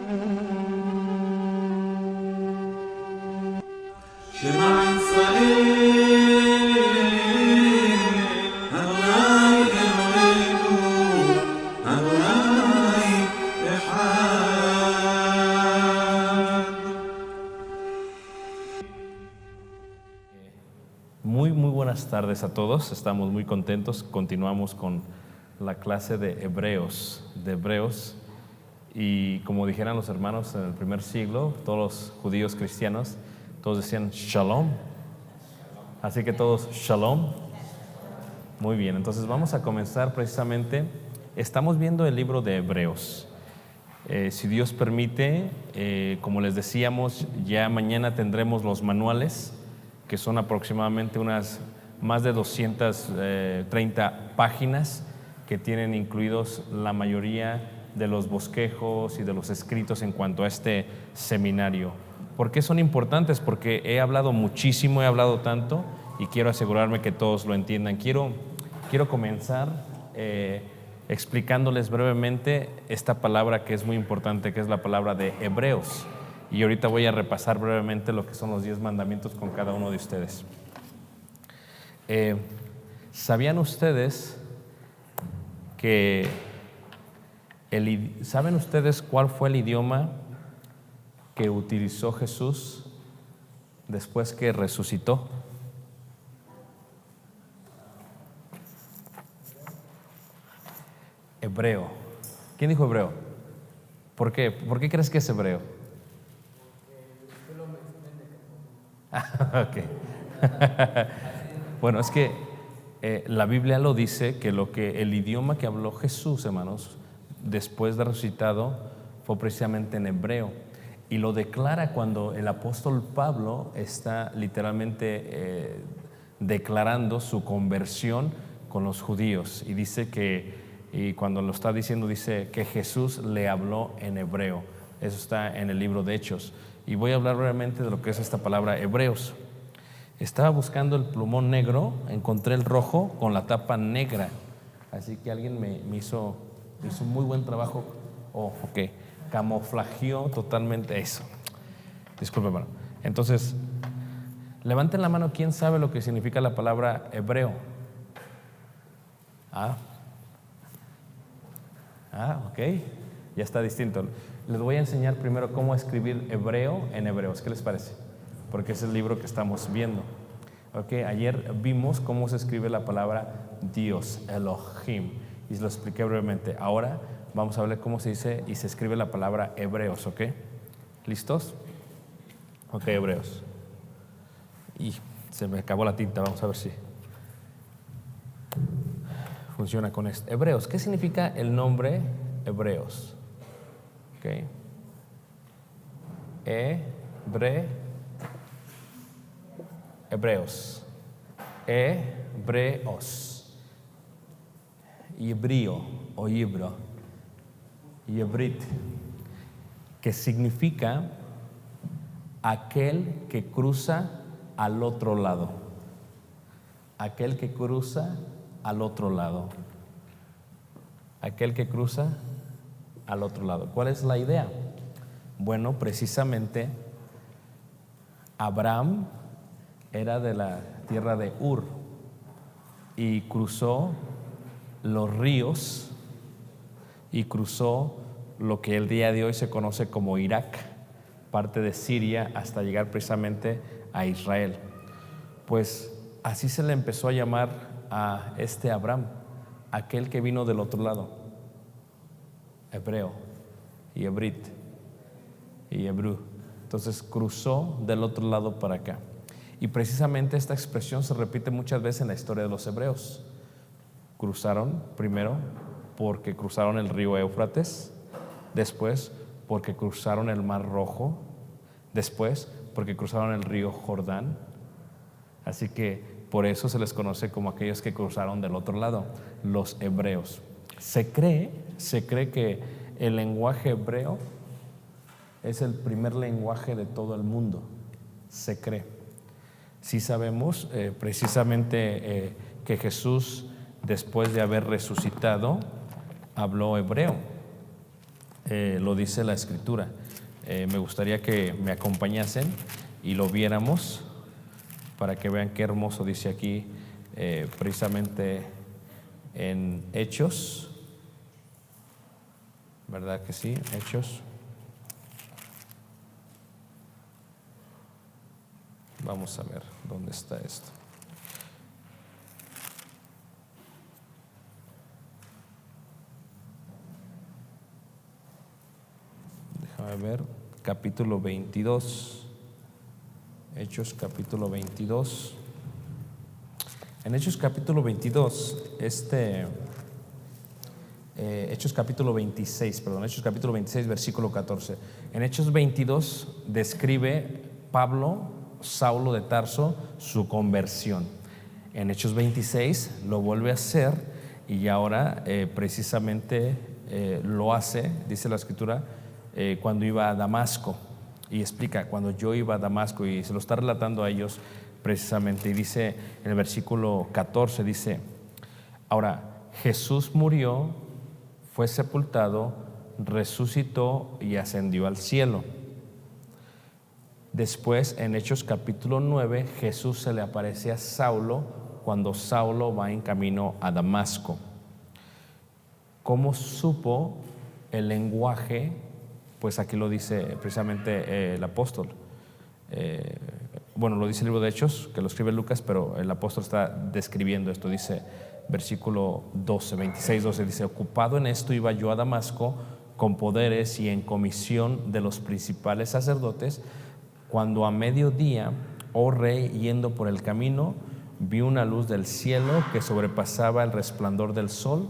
Muy buenas tardes a todos. Estamos muy contentos. Continuamos con la clase de Hebreos. Y como dijeran los hermanos en el primer siglo, todos los judíos cristianos, todos decían Shalom. Así que todos Shalom. Muy bien, entonces vamos a comenzar precisamente. Estamos viendo el libro de Hebreos. Si Dios permite, como les decíamos, ya mañana tendremos los manuales, que son aproximadamente unas más de 230 páginas que tienen incluidos la mayoría de los bosquejos y de los escritos en cuanto a este seminario. ¿Por qué son importantes? Porque he hablado muchísimo, he hablado tanto y quiero asegurarme que todos lo entiendan. Quiero comenzar explicándoles brevemente esta palabra que es muy importante, que es la palabra de Hebreos. Y ahorita voy a repasar brevemente lo que son los 10 mandamientos con cada uno de ustedes. ¿Sabían ustedes ¿saben ustedes cuál fue el idioma que utilizó Jesús después que resucitó? Hebreo. ¿Quién dijo hebreo? ¿Por qué? ¿Por qué crees que es hebreo? Okay. Bueno, es que la Biblia lo dice que el idioma que habló Jesús, hermanos, después de resucitado, fue precisamente en hebreo. Y lo declara cuando el apóstol Pablo está literalmente declarando su conversión con los judíos. Y dice y cuando lo está diciendo, dice que Jesús le habló en hebreo. Eso está en el libro de Hechos. Y voy a hablar brevemente de lo que es esta palabra Hebreos. Estaba buscando el plumón negro, encontré el rojo con la tapa negra. Así que alguien me hizo un muy buen trabajo. Camuflajeó totalmente eso. Disculpe, hermano. Entonces, levanten la mano, ¿quién sabe lo que significa la palabra hebreo? Ok. Ya está distinto. Les voy a enseñar primero cómo escribir hebreo en hebreos. ¿Qué les parece? Porque es el libro que estamos viendo. Ayer vimos cómo se escribe la palabra Dios, Elohim, y se lo expliqué brevemente. Ahora vamos a ver cómo se dice y se escribe la palabra hebreos, ¿ok? ¿Listos? Ok, hebreos. Y se me acabó la tinta, vamos a ver si funciona con esto. Hebreos, ¿qué significa el nombre Hebreos? Ok. Hebreos. Hebrío o Hebro. Hebrit, que significa aquel que cruza al otro lado. Aquel que cruza al otro lado. Aquel que cruza al otro lado. ¿Cuál es la idea? Bueno, precisamente Abraham era de la tierra de Ur y cruzó los ríos y cruzó lo que el día de hoy se conoce como Irak, parte de Siria, hasta llegar precisamente a Israel. Pues así se le empezó a llamar a este Abraham, aquel que vino del otro lado, hebreo y hebrit y hebrú. Entonces cruzó del otro lado para acá. Y precisamente esta expresión se repite muchas veces en la historia de los hebreos. Cruzaron primero porque cruzaron el río Éufrates, después porque cruzaron el Mar Rojo, después porque cruzaron el río Jordán. Así que por eso se les conoce como aquellos que cruzaron del otro lado, los hebreos. Se cree que el lenguaje hebreo es el primer lenguaje de todo el mundo. Se cree. Sí sabemos precisamente que Jesús, después de haber resucitado, habló hebreo. lo dice la Escritura. Me gustaría que me acompañasen y lo viéramos para que vean qué hermoso dice aquí, precisamente en Hechos, ¿verdad que sí? Hechos. Vamos a ver dónde está esto. Déjame ver, capítulo 22. Hechos capítulo 22. En Hechos capítulo 22, Hechos capítulo 26, Hechos capítulo 26, versículo 14. En Hechos 22 describe Pablo, Saulo de Tarso, su conversión. En Hechos 26 lo vuelve a hacer y ahora precisamente lo hace, dice la Escritura, cuando iba a Damasco. Y explica, cuando yo iba a Damasco, y se lo está relatando a ellos precisamente, y dice en el versículo 14, dice: ahora Jesús murió, fue sepultado, resucitó y ascendió al cielo. Después, en Hechos capítulo 9, Jesús se le aparece a Saulo cuando Saulo va en camino a Damasco. ¿Cómo supo el lenguaje? Pues aquí lo dice precisamente el apóstol. Bueno, lo dice el libro de Hechos, que lo escribe Lucas, pero el apóstol está describiendo esto. Dice, versículo 12, 26, 12, dice: ocupado en esto iba yo a Damasco con poderes y en comisión de los principales sacerdotes, cuando a mediodía, oh rey, yendo por el camino, vi una luz del cielo que sobrepasaba el resplandor del sol,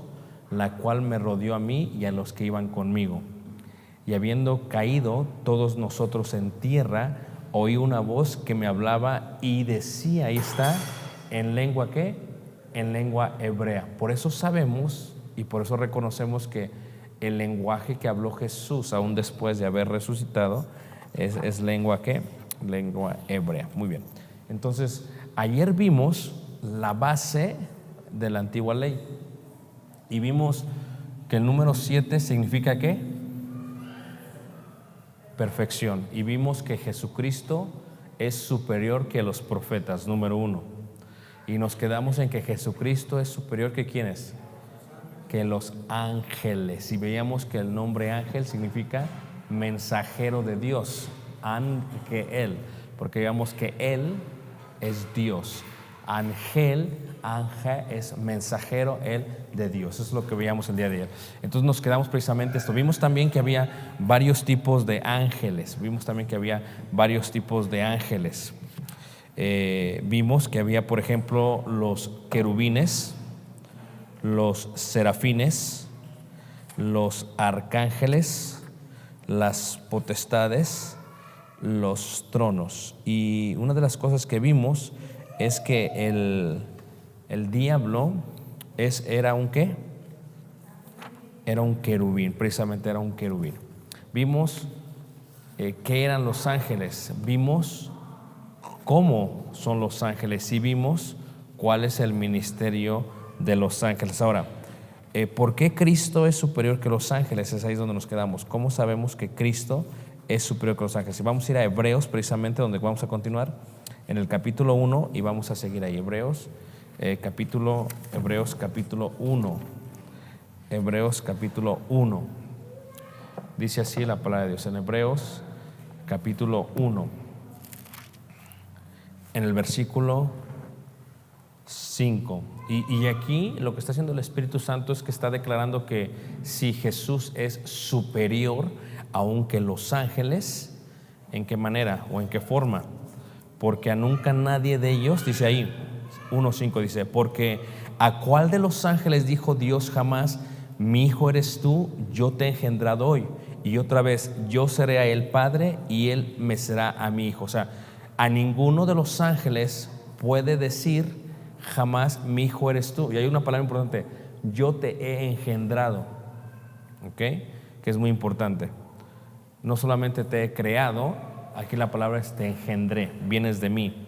la cual me rodeó a mí y a los que iban conmigo. Y habiendo caído todos nosotros en tierra, oí una voz que me hablaba y decía, ahí está, ¿en lengua qué? En lengua hebrea. Por eso sabemos y por eso reconocemos que el lenguaje que habló Jesús aún después de haber resucitado es lengua ¿qué? Lengua hebrea. Muy bien. Entonces, ayer vimos la base de la antigua ley y vimos que el número 7 significa ¿qué? Perfección. Y vimos que Jesucristo es superior que los profetas, número 1. Y nos quedamos en que Jesucristo es superior que ¿quiénes? Que los ángeles. Y veíamos que el nombre ángel significa mensajero de Dios, ángel, porque veíamos que Él es Dios. Ángel es mensajero, Él de Dios. Eso es lo que veíamos el día de ayer. Entonces nos quedamos precisamente esto. Vimos también que había varios tipos de ángeles. Vimos que había, por ejemplo, los querubines, los serafines, los arcángeles, las potestades, los tronos. Y una de las cosas que vimos es que el diablo era un ¿qué? Era un querubín, precisamente era un querubín. Vimos qué eran los ángeles, vimos cómo son los ángeles y vimos cuál es el ministerio de los ángeles. Ahora, ¿por qué Cristo es superior que los ángeles? Es ahí donde nos quedamos. ¿Cómo sabemos que Cristo es superior que los ángeles? Y vamos a ir a Hebreos, precisamente donde vamos a continuar en el capítulo 1 y vamos a seguir ahí. Hebreos capítulo 1. Hebreos capítulo 1. Dice así la palabra de Dios en Hebreos capítulo 1, en el versículo 5. Y aquí lo que está haciendo el Espíritu Santo es que está declarando que si Jesús es superior aún que los ángeles, ¿en qué manera o en qué forma? Porque a nunca nadie de ellos, dice ahí 1:5, dice, porque ¿a cuál de los ángeles dijo Dios jamás, mi hijo eres tú, yo te he engendrado hoy? Y otra vez, yo seré a él padre y él me será a mi hijo. O sea, a ninguno de los ángeles puede decir jamás, mi hijo eres tú. Y hay una palabra importante, yo te he engendrado, ¿ok? Que es muy importante. No solamente te he creado, aquí la palabra es te engendré, vienes de mí.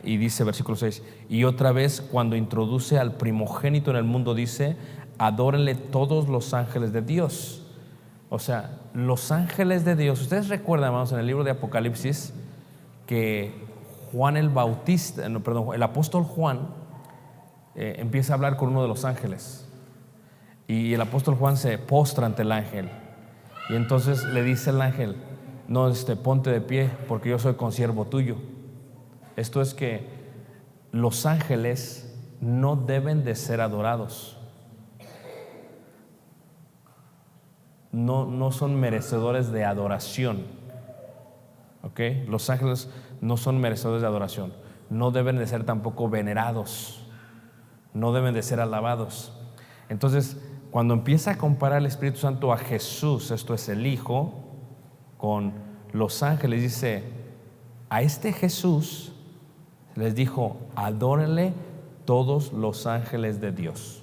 Y dice versículo 6, y otra vez cuando introduce al primogénito en el mundo dice, adórenle todos los ángeles de Dios. O sea, los ángeles de Dios. Ustedes recuerdan, hermanos, en el libro de Apocalipsis, que Juan el Bautista, no, perdón, el apóstol Juan empieza a hablar con uno de los ángeles. Y el apóstol Juan se postra ante el ángel. Y entonces le dice el ángel: no, ponte de pie, porque yo soy consiervo tuyo. Esto es que los ángeles no deben de ser adorados. No son merecedores de adoración. ¿Ok? Los ángeles no son merecedores de adoración. No deben de ser tampoco venerados. No deben de ser alabados. Entonces, cuando empieza a comparar el Espíritu Santo a Jesús, esto es el Hijo, con los ángeles, dice: a este Jesús les dijo, adórenle todos los ángeles de Dios.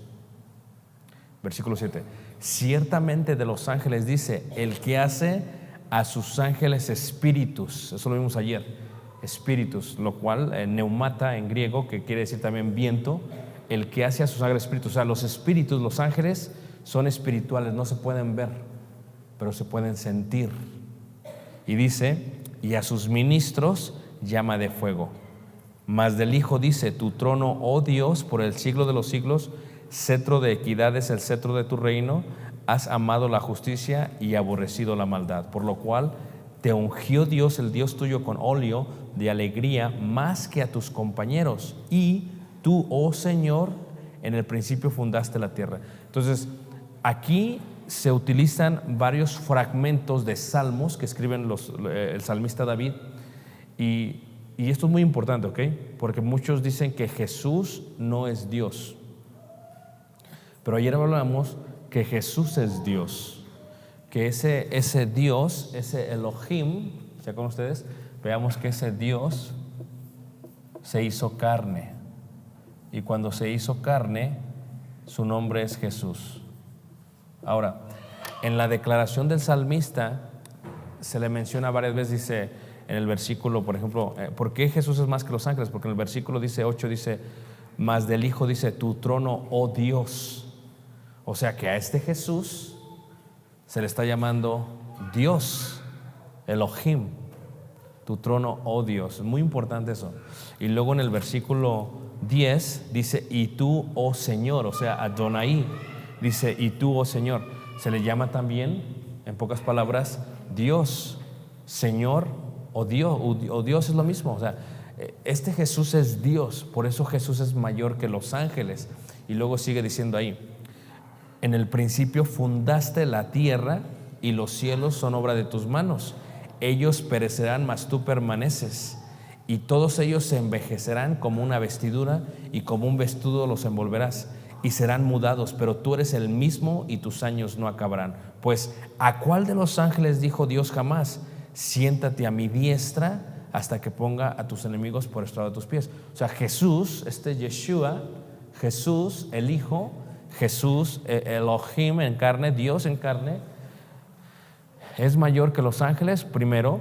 Versículo 7. Ciertamente de los ángeles dice, el que hace a sus ángeles espíritus. Eso lo vimos ayer, espíritus, lo cual neumata en griego, que quiere decir también viento. El que hace a sus ángeles espíritus. O sea, los espíritus, los ángeles son espirituales, no se pueden ver, pero se pueden sentir. Y dice, y a sus ministros llama de fuego. Mas del Hijo dice, tu trono, oh Dios, por el siglo de los siglos, cetro de equidad es el cetro de tu reino, has amado la justicia y aborrecido la maldad, por lo cual te ungió Dios, el Dios tuyo, con óleo de alegría más que a tus compañeros, y tú, oh Señor, en el principio fundaste la tierra. Entonces, aquí se utilizan varios fragmentos de salmos que escriben el salmista David, y esto es muy importante, ¿ok? Porque muchos dicen que Jesús no es Dios. Pero ayer hablamos que Jesús es Dios, que ese Dios, ese Elohim, ¿se acuerdan ustedes? Veamos que ese Dios se hizo carne. Y cuando se hizo carne, su nombre es Jesús. Ahora, en la declaración del salmista se le menciona varias veces, dice en el versículo, por ejemplo, ¿por qué Jesús es más que los ángeles? Porque en el versículo 8 dice, mas del Hijo dice, tu trono, oh Dios. O sea que a este Jesús se le está llamando Dios, Elohim, tu trono, oh Dios. Es muy importante eso. Y luego en el versículo 10 dice, y tú, oh Señor, o sea, Adonai, dice, y tú, oh Señor. Se le llama también, en pocas palabras, Dios, Señor o Dios. O Dios es lo mismo. O sea, este Jesús es Dios, por eso Jesús es mayor que los ángeles. Y luego sigue diciendo ahí, en el principio fundaste la tierra y los cielos son obra de tus manos. Ellos perecerán, mas tú permaneces. Y todos ellos se envejecerán como una vestidura y como un vestido los envolverás. Y serán mudados, pero tú eres el mismo y tus años no acabarán. Pues, ¿a cuál de los ángeles dijo Dios jamás? Siéntate a mi diestra hasta que ponga a tus enemigos por estrado de tus pies. O sea, Jesús, Yeshua, Jesús, el Hijo, Jesús, Elohim en carne, Dios en carne, es mayor que los ángeles, primero,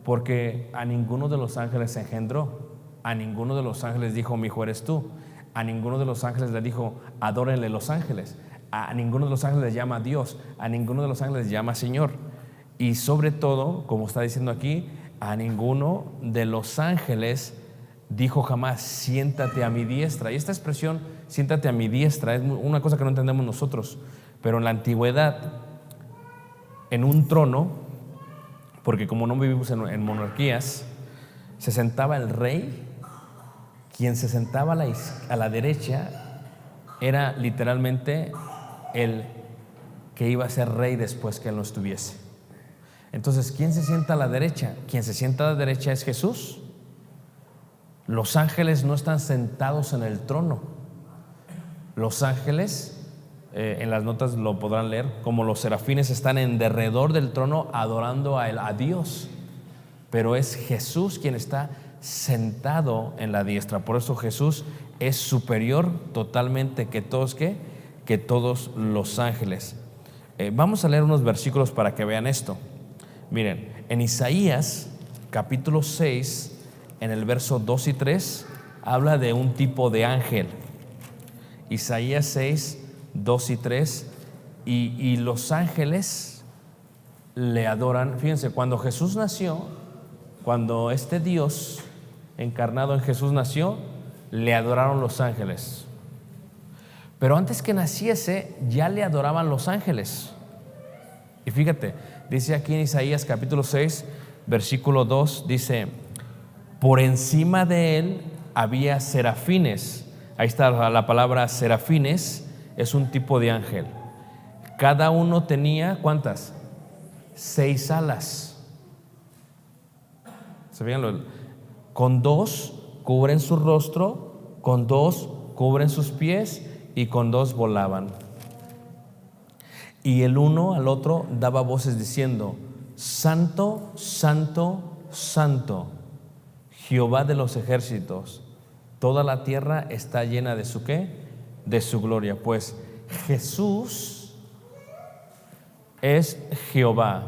porque a ninguno de los ángeles se engendró. A ninguno de los ángeles dijo, mi hijo eres tú. A ninguno de los ángeles le dijo, adórenle los ángeles. A ninguno de los ángeles le llama Dios. A ninguno de los ángeles le llama Señor. Y sobre todo, como está diciendo aquí, a ninguno de los ángeles dijo jamás, siéntate a mi diestra. Y esta expresión, siéntate a mi diestra, es una cosa que no entendemos nosotros. Pero en la antigüedad, en un trono, porque como no vivimos en monarquías, se sentaba el rey. Quien se sentaba a la derecha era literalmente el que iba a ser rey después que él no estuviese. Entonces, ¿quién se sienta a la derecha? Quien se sienta a la derecha es Jesús. Los ángeles no están sentados en el trono. Los ángeles, en las notas lo podrán leer, como los serafines están en derredor del trono adorando a Dios. Pero es Jesús quien está sentado en la diestra. Por eso Jesús es superior totalmente que todos los ángeles. Vamos a leer unos versículos para que vean esto. Miren, en Isaías capítulo 6, en el verso 2 y 3, habla de un tipo de ángel. Isaías 6, 2 y 3, y los ángeles le adoran. Fíjense, cuando Jesús nació, cuando este Dios encarnado en Jesús nació, le adoraron los ángeles. Pero antes que naciese, ya le adoraban los ángeles. Y fíjate, dice aquí en Isaías capítulo 6, versículo 2, dice: por encima de él había serafines. Ahí está la palabra serafines, es un tipo de ángel. Cada uno tenía, ¿cuántas? 6 alas. ¿Se fijan? Con 2 cubren su rostro, con 2 cubren sus pies y con 2 volaban. Y el uno al otro daba voces diciendo: Santo, Santo, Santo, Jehová de los ejércitos, toda la tierra está llena de su ¿qué? De su gloria. Pues Jesús es Jehová,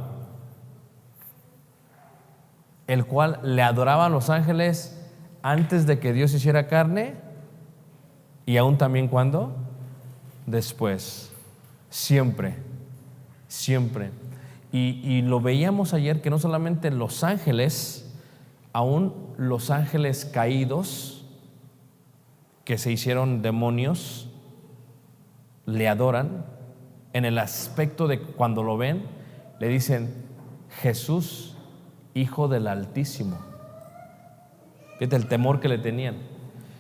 el cual le adoraba a los ángeles antes de que Dios hiciera carne, y aún también cuando después, siempre, siempre. Y lo veíamos ayer, que no solamente los ángeles, aún los ángeles caídos que se hicieron demonios le adoran, en el aspecto de cuando lo ven le dicen: Jesús, Hijo del Altísimo. Fíjate el temor que le tenían.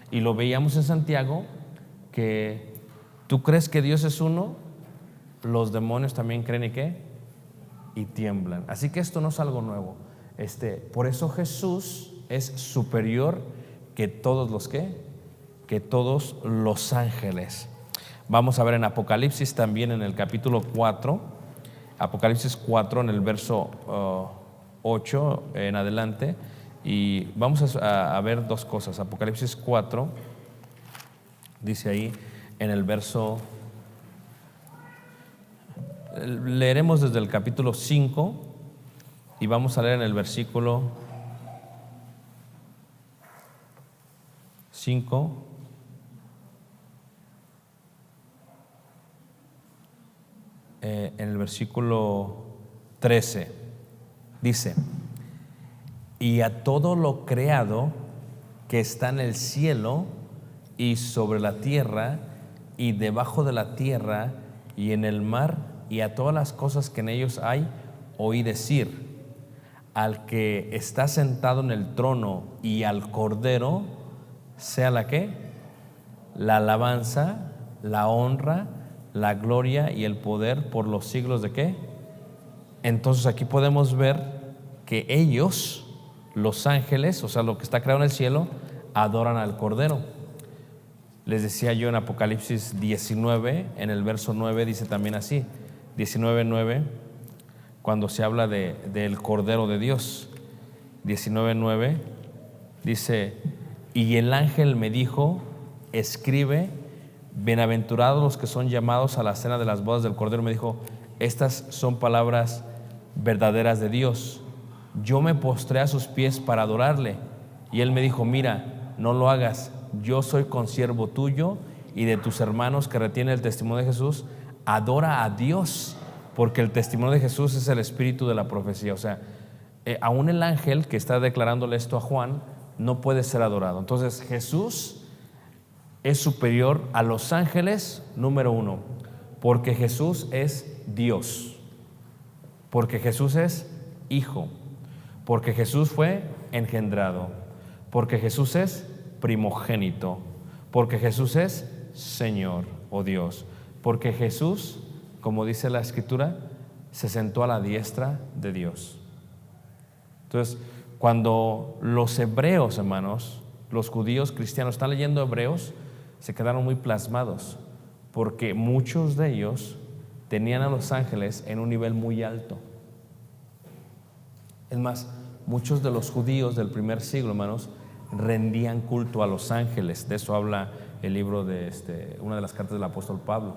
Y lo veíamos en Santiago, que tú crees que Dios es uno, los demonios también creen, ¿y qué? Y tiemblan. Así que esto no es algo nuevo. Por eso Jesús es superior que todos los ¿qué? Que todos los ángeles. Vamos a ver en Apocalipsis también, en el capítulo 4, Apocalipsis 4, en el verso 8 en adelante, y vamos a ver dos cosas. Apocalipsis 4 dice ahí en el verso, leeremos desde el capítulo 5 y vamos a leer en el versículo 5. En el versículo 13 dice: y a todo lo creado que está en el cielo y sobre la tierra y debajo de la tierra y en el mar y a todas las cosas que en ellos hay, oí decir: al que está sentado en el trono y al Cordero sea la ¿qué? La alabanza, la honra, la gloria y el poder por los siglos ¿de qué? Entonces aquí podemos ver que ellos, los ángeles, o sea, lo que está creado en el cielo, adoran al Cordero. Les decía yo en Apocalipsis 19, en el verso 9, dice también así, 19:9, cuando se habla del Cordero de Dios. 19:9 dice: y el ángel me dijo: escribe, bienaventurados los que son llamados a la cena de las bodas del Cordero. Me dijo: estas son palabras verdaderas de Dios. Yo me postré a sus pies para adorarle, y él me dijo: mira, no lo hagas, yo soy consiervo tuyo y de tus hermanos que retienen el testimonio de Jesús. Adora a Dios, porque el testimonio de Jesús es el espíritu de la profecía. O sea, aún el ángel que está declarándole esto a Juan no puede ser adorado. Entonces Jesús es superior a los ángeles, número uno, porque Jesús es Dios, porque Jesús es Hijo, porque Jesús fue engendrado, porque Jesús es primogénito, porque Jesús es Señor o Dios, porque Jesús, como dice la Escritura, se sentó a la diestra de Dios. Entonces, cuando los hebreos, hermanos, los judíos cristianos están leyendo Hebreos, se quedaron muy plasmados, porque muchos de ellos tenían a los ángeles en un nivel muy alto. Es más, muchos de los judíos del primer siglo, hermanos, rendían culto a los ángeles. De eso habla el libro de una de las cartas del apóstol Pablo,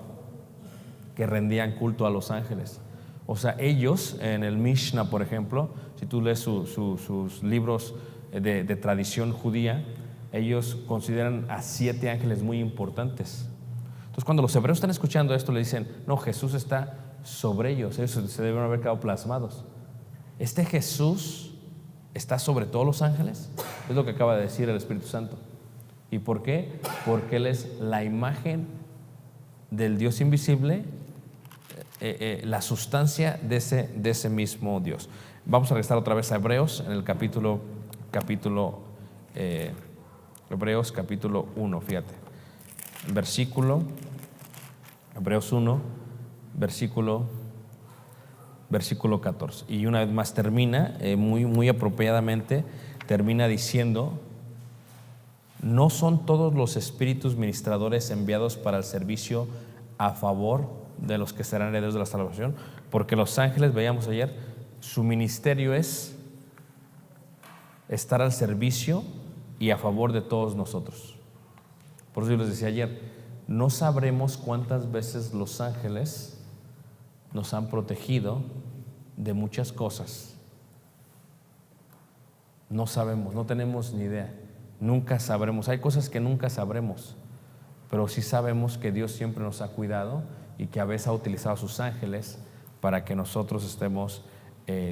que rendían culto a los ángeles. O sea, ellos en el Mishnah, por ejemplo, si tú lees sus libros de tradición judía, ellos consideran a 7 ángeles muy importantes. Entonces, cuando los hebreos están escuchando esto, le dicen: no, Jesús está sobre ellos. Ellos se deben haber quedado plasmados. Este Jesús está sobre todos los ángeles. Es lo que acaba de decir el Espíritu Santo. ¿Y por qué? Porque Él es la imagen del Dios invisible, la sustancia de ese mismo Dios. Vamos a regresar otra vez a Hebreos, en el Hebreos capítulo 1, fíjate. Hebreos 1, versículo 14. Y una vez más termina, muy apropiadamente, termina diciendo: no son todos los espíritus ministradores enviados para el servicio a favor de los que serán herederos de la salvación, porque los ángeles, veíamos ayer, su ministerio es estar al servicio y a favor de todos nosotros. Por eso yo les decía ayer, no sabremos cuántas veces los ángeles nos han protegido de muchas cosas. No sabemos, no tenemos ni idea. Nunca sabremos. Hay cosas que nunca sabremos, pero sí sabemos que Dios siempre nos ha cuidado y que a veces ha utilizado a sus ángeles para que nosotros estemos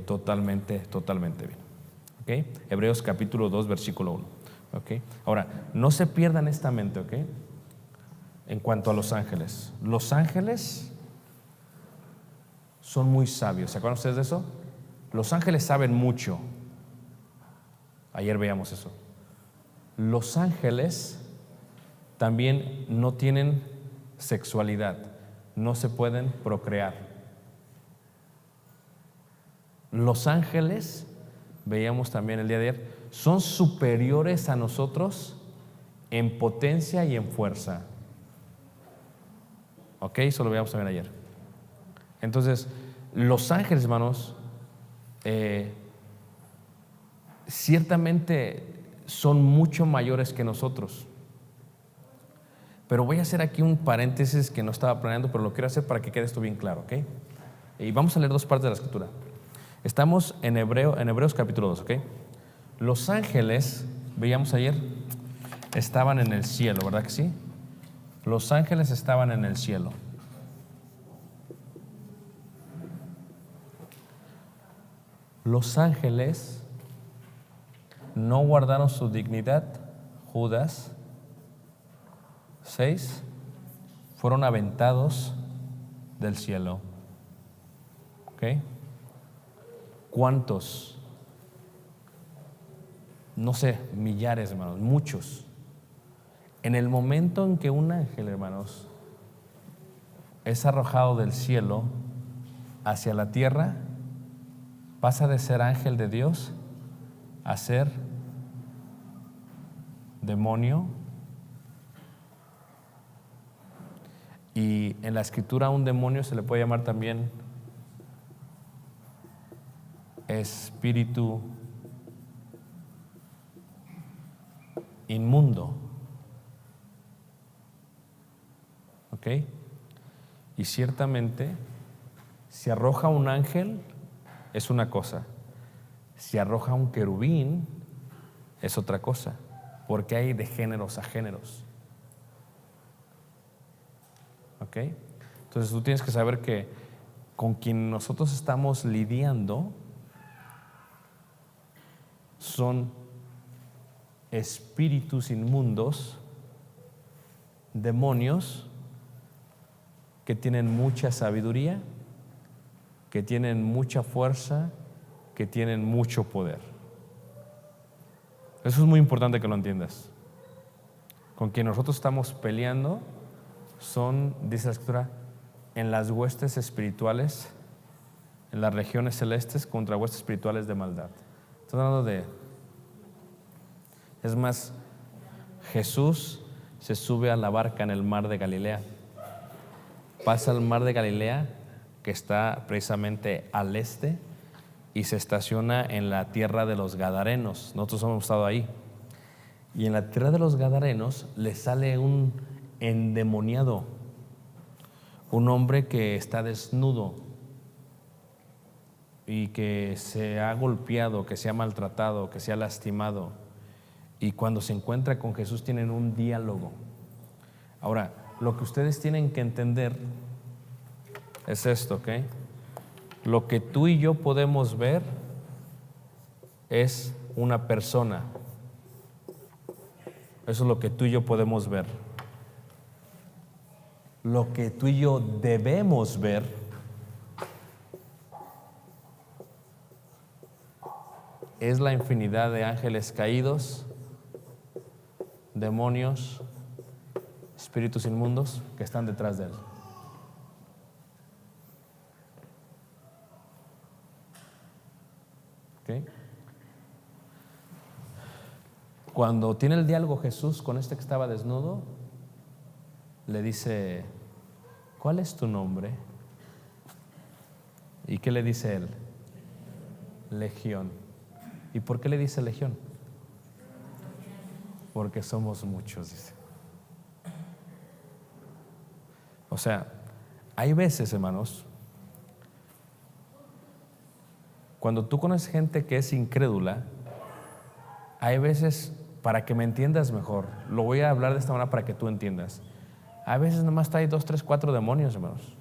totalmente bien. ¿Okay? Hebreos capítulo 2, versículo 1. ¿Okay? Ahora, no se pierdan esta mente, ¿ok? En cuanto a los ángeles. Los ángeles son muy sabios. ¿Se acuerdan ustedes de eso? Los ángeles saben mucho. Ayer veíamos eso. Los ángeles también no tienen sexualidad, no se pueden procrear. Los ángeles, veíamos también el día de ayer, son superiores a nosotros en potencia y en fuerza. Ok, eso lo veíamos también ayer. Entonces, los ángeles, hermanos, ciertamente son mucho mayores que nosotros. Pero voy a hacer aquí un paréntesis que no estaba planeando, pero lo quiero hacer para que quede esto bien claro, ¿ok? Y vamos a leer dos partes de la escritura. Estamos en Hebreos capítulo 2, ¿ok? Los ángeles, veíamos ayer, estaban en el cielo, ¿verdad que sí? Los ángeles estaban en el cielo. Los ángeles no guardaron su dignidad. Judas 6, fueron aventados del cielo. ¿Ok? ¿Cuántos? No sé, millares, hermanos, muchos. En el momento en que un ángel, hermanos, es arrojado del cielo hacia la tierra, pasa de ser ángel de Dios a ser demonio. Y en la escritura a un demonio se le puede llamar también espíritu inmundo. ¿Ok? Y ciertamente, si arroja un ángel, es una cosa. Si arroja un querubín, es otra cosa. Porque hay de géneros a géneros. ¿Ok? Entonces tú tienes que saber que con quien nosotros estamos lidiando son espíritus inmundos, demonios que tienen mucha sabiduría, que tienen mucha fuerza, que tienen mucho poder. Eso es muy importante que lo entiendas. Con quien nosotros estamos peleando son, dice la escritura, en las huestes espirituales, en las regiones celestes, contra huestes espirituales de maldad. Estoy hablando de... Es más, Jesús se sube a la barca en el mar de Galilea. Pasa al mar de Galilea, que está precisamente al este, y se estaciona en la tierra de los Gadarenos. Nosotros hemos estado ahí. Y en la tierra de los Gadarenos le sale un endemoniado, un hombre que está desnudo y que se ha golpeado, que se ha maltratado, que se ha lastimado. Y cuando se encuentra con Jesús tienen un diálogo. Ahora, lo que ustedes tienen que entender es esto, ¿ok? Lo que tú y yo podemos ver es una persona. Eso es lo que tú y yo podemos ver. Lo que tú y yo debemos ver es la infinidad de ángeles caídos, demonios, espíritus inmundos que están detrás de él. ¿Okay? Cuando tiene el diálogo Jesús con este que estaba desnudo, le dice: ¿cuál es tu nombre? ¿Y qué le dice él? Legión. ¿Y por qué le dice legión? Porque somos muchos, dice. O sea, hay veces, hermanos, cuando tú conoces gente que es incrédula, hay veces, para que me entiendas mejor, lo voy a hablar de esta manera para que tú entiendas. A veces nomás trae 2, 3, 4 demonios, hermanos.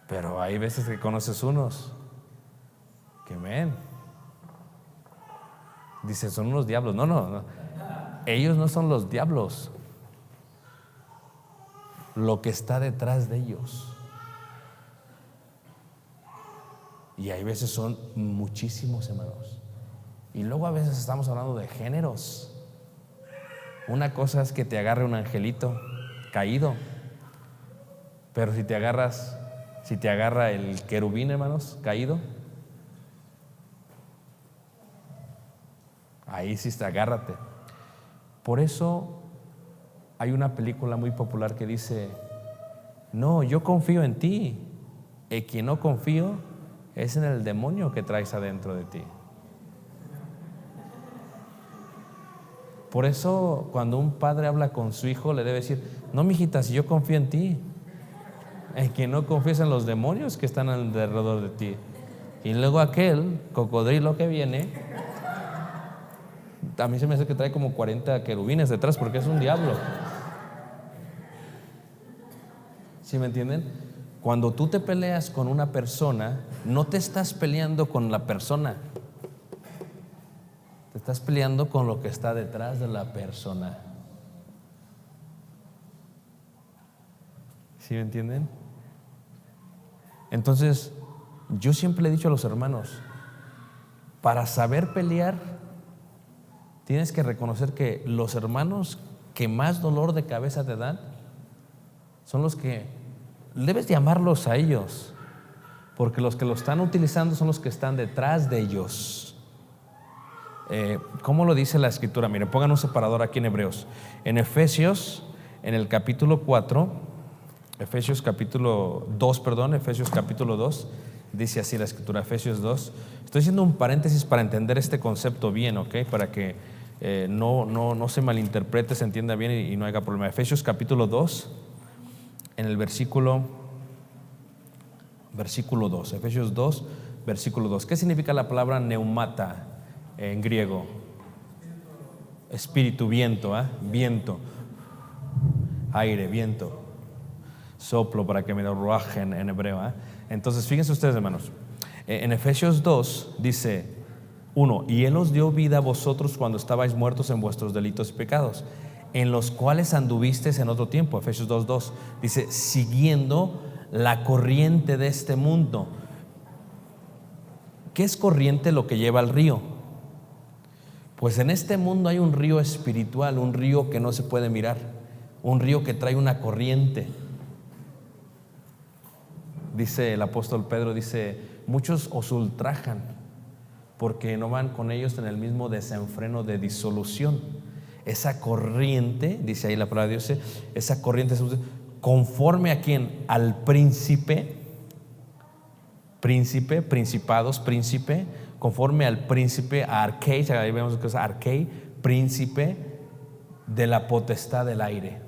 Pero hay veces que conoces unos que dices, son unos diablos. No. Ellos no son los diablos. Lo que está detrás de ellos. Y hay veces son muchísimos, hermanos. Y luego a veces estamos hablando de géneros. Una cosa es que te agarre un angelito caído, pero si te agarra el querubín, hermanos, caído, ahí sí está, agárrate. Por eso hay una película muy popular que dice: no, yo confío en ti. El que no confío es en el demonio que traes adentro de ti. Por eso cuando un padre habla con su hijo le debe decir: no, mijita, si yo confío en ti. El que no confía en los demonios que están alrededor de ti. Y luego aquel cocodrilo que viene, a mí se me hace que trae como 40 querubines detrás, porque es un diablo. ¿Sí me entienden? Cuando tú te peleas con una persona, no te estás peleando con la persona, te estás peleando con lo que está detrás de la persona. ¿Sí me entienden? Entonces, yo siempre le he dicho a los hermanos, para saber pelear, tienes que reconocer que los hermanos que más dolor de cabeza te dan son los que debes llamarlos a ellos, porque los que lo están utilizando son los que están detrás de ellos. ¿Cómo lo dice la escritura? Miren, pongan un separador aquí en Hebreos. En Efesios, en el capítulo 4, Efesios capítulo 2, dice así la escritura, Efesios 2. Estoy haciendo un paréntesis para entender este concepto bien, ¿ok? Para que no se malinterprete, se entienda bien y no haya problema. Efesios capítulo 2, en el versículo 2. Efesios 2, versículo 2. ¿Qué significa la palabra neumata en griego? Espíritu, viento, viento, aire, viento. Soplo, para que me lo ruajen en hebreo. Entonces, fíjense ustedes, hermanos. En Efesios 2 dice 1: y Él os dio vida a vosotros cuando estabais muertos en vuestros delitos y pecados, en los cuales anduvisteis en otro tiempo. Efesios 2:2 dice: siguiendo la corriente de este mundo. ¿Qué es corriente? Lo que lleva al río. Pues en este mundo hay un río espiritual, un río que no se puede mirar, un río que trae una corriente. Dice el apóstol Pedro, dice: muchos os ultrajan porque no van con ellos en el mismo desenfreno de disolución. Esa corriente, dice ahí la palabra de Dios, esa corriente conforme a quién, al príncipe, principados, príncipe, conforme al príncipe, a Arquei, ahí vemos que es Arquei, príncipe de la potestad del aire.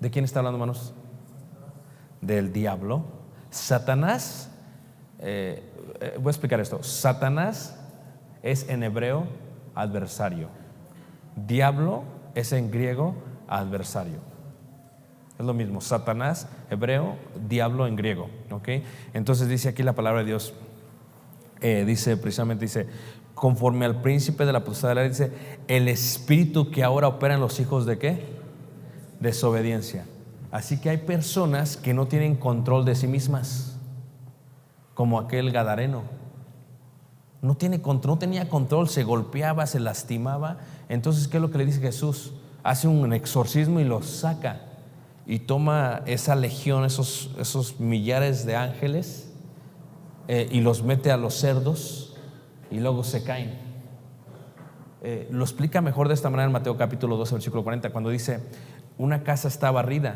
¿De quién está hablando, hermanos? Del diablo. Satanás, voy a explicar esto. Satanás es en hebreo adversario. Diablo es en griego adversario. Es lo mismo, Satanás, hebreo, diablo en griego, ¿ok? Entonces dice aquí la palabra de Dios, dice precisamente, conforme al príncipe de la potestad del aire, dice, el espíritu que ahora opera en los hijos ¿de qué? Desobediencia. Así que hay personas que no tienen control de sí mismas, como aquel gadareno. No tenía control, se golpeaba, se lastimaba. Entonces, ¿qué es lo que le dice Jesús? Hace un exorcismo y lo saca. Y toma esa legión, esos millares de ángeles, y los mete a los cerdos y luego se caen. Lo explica mejor de esta manera en Mateo capítulo 12, versículo 40, cuando dice: una casa está barrida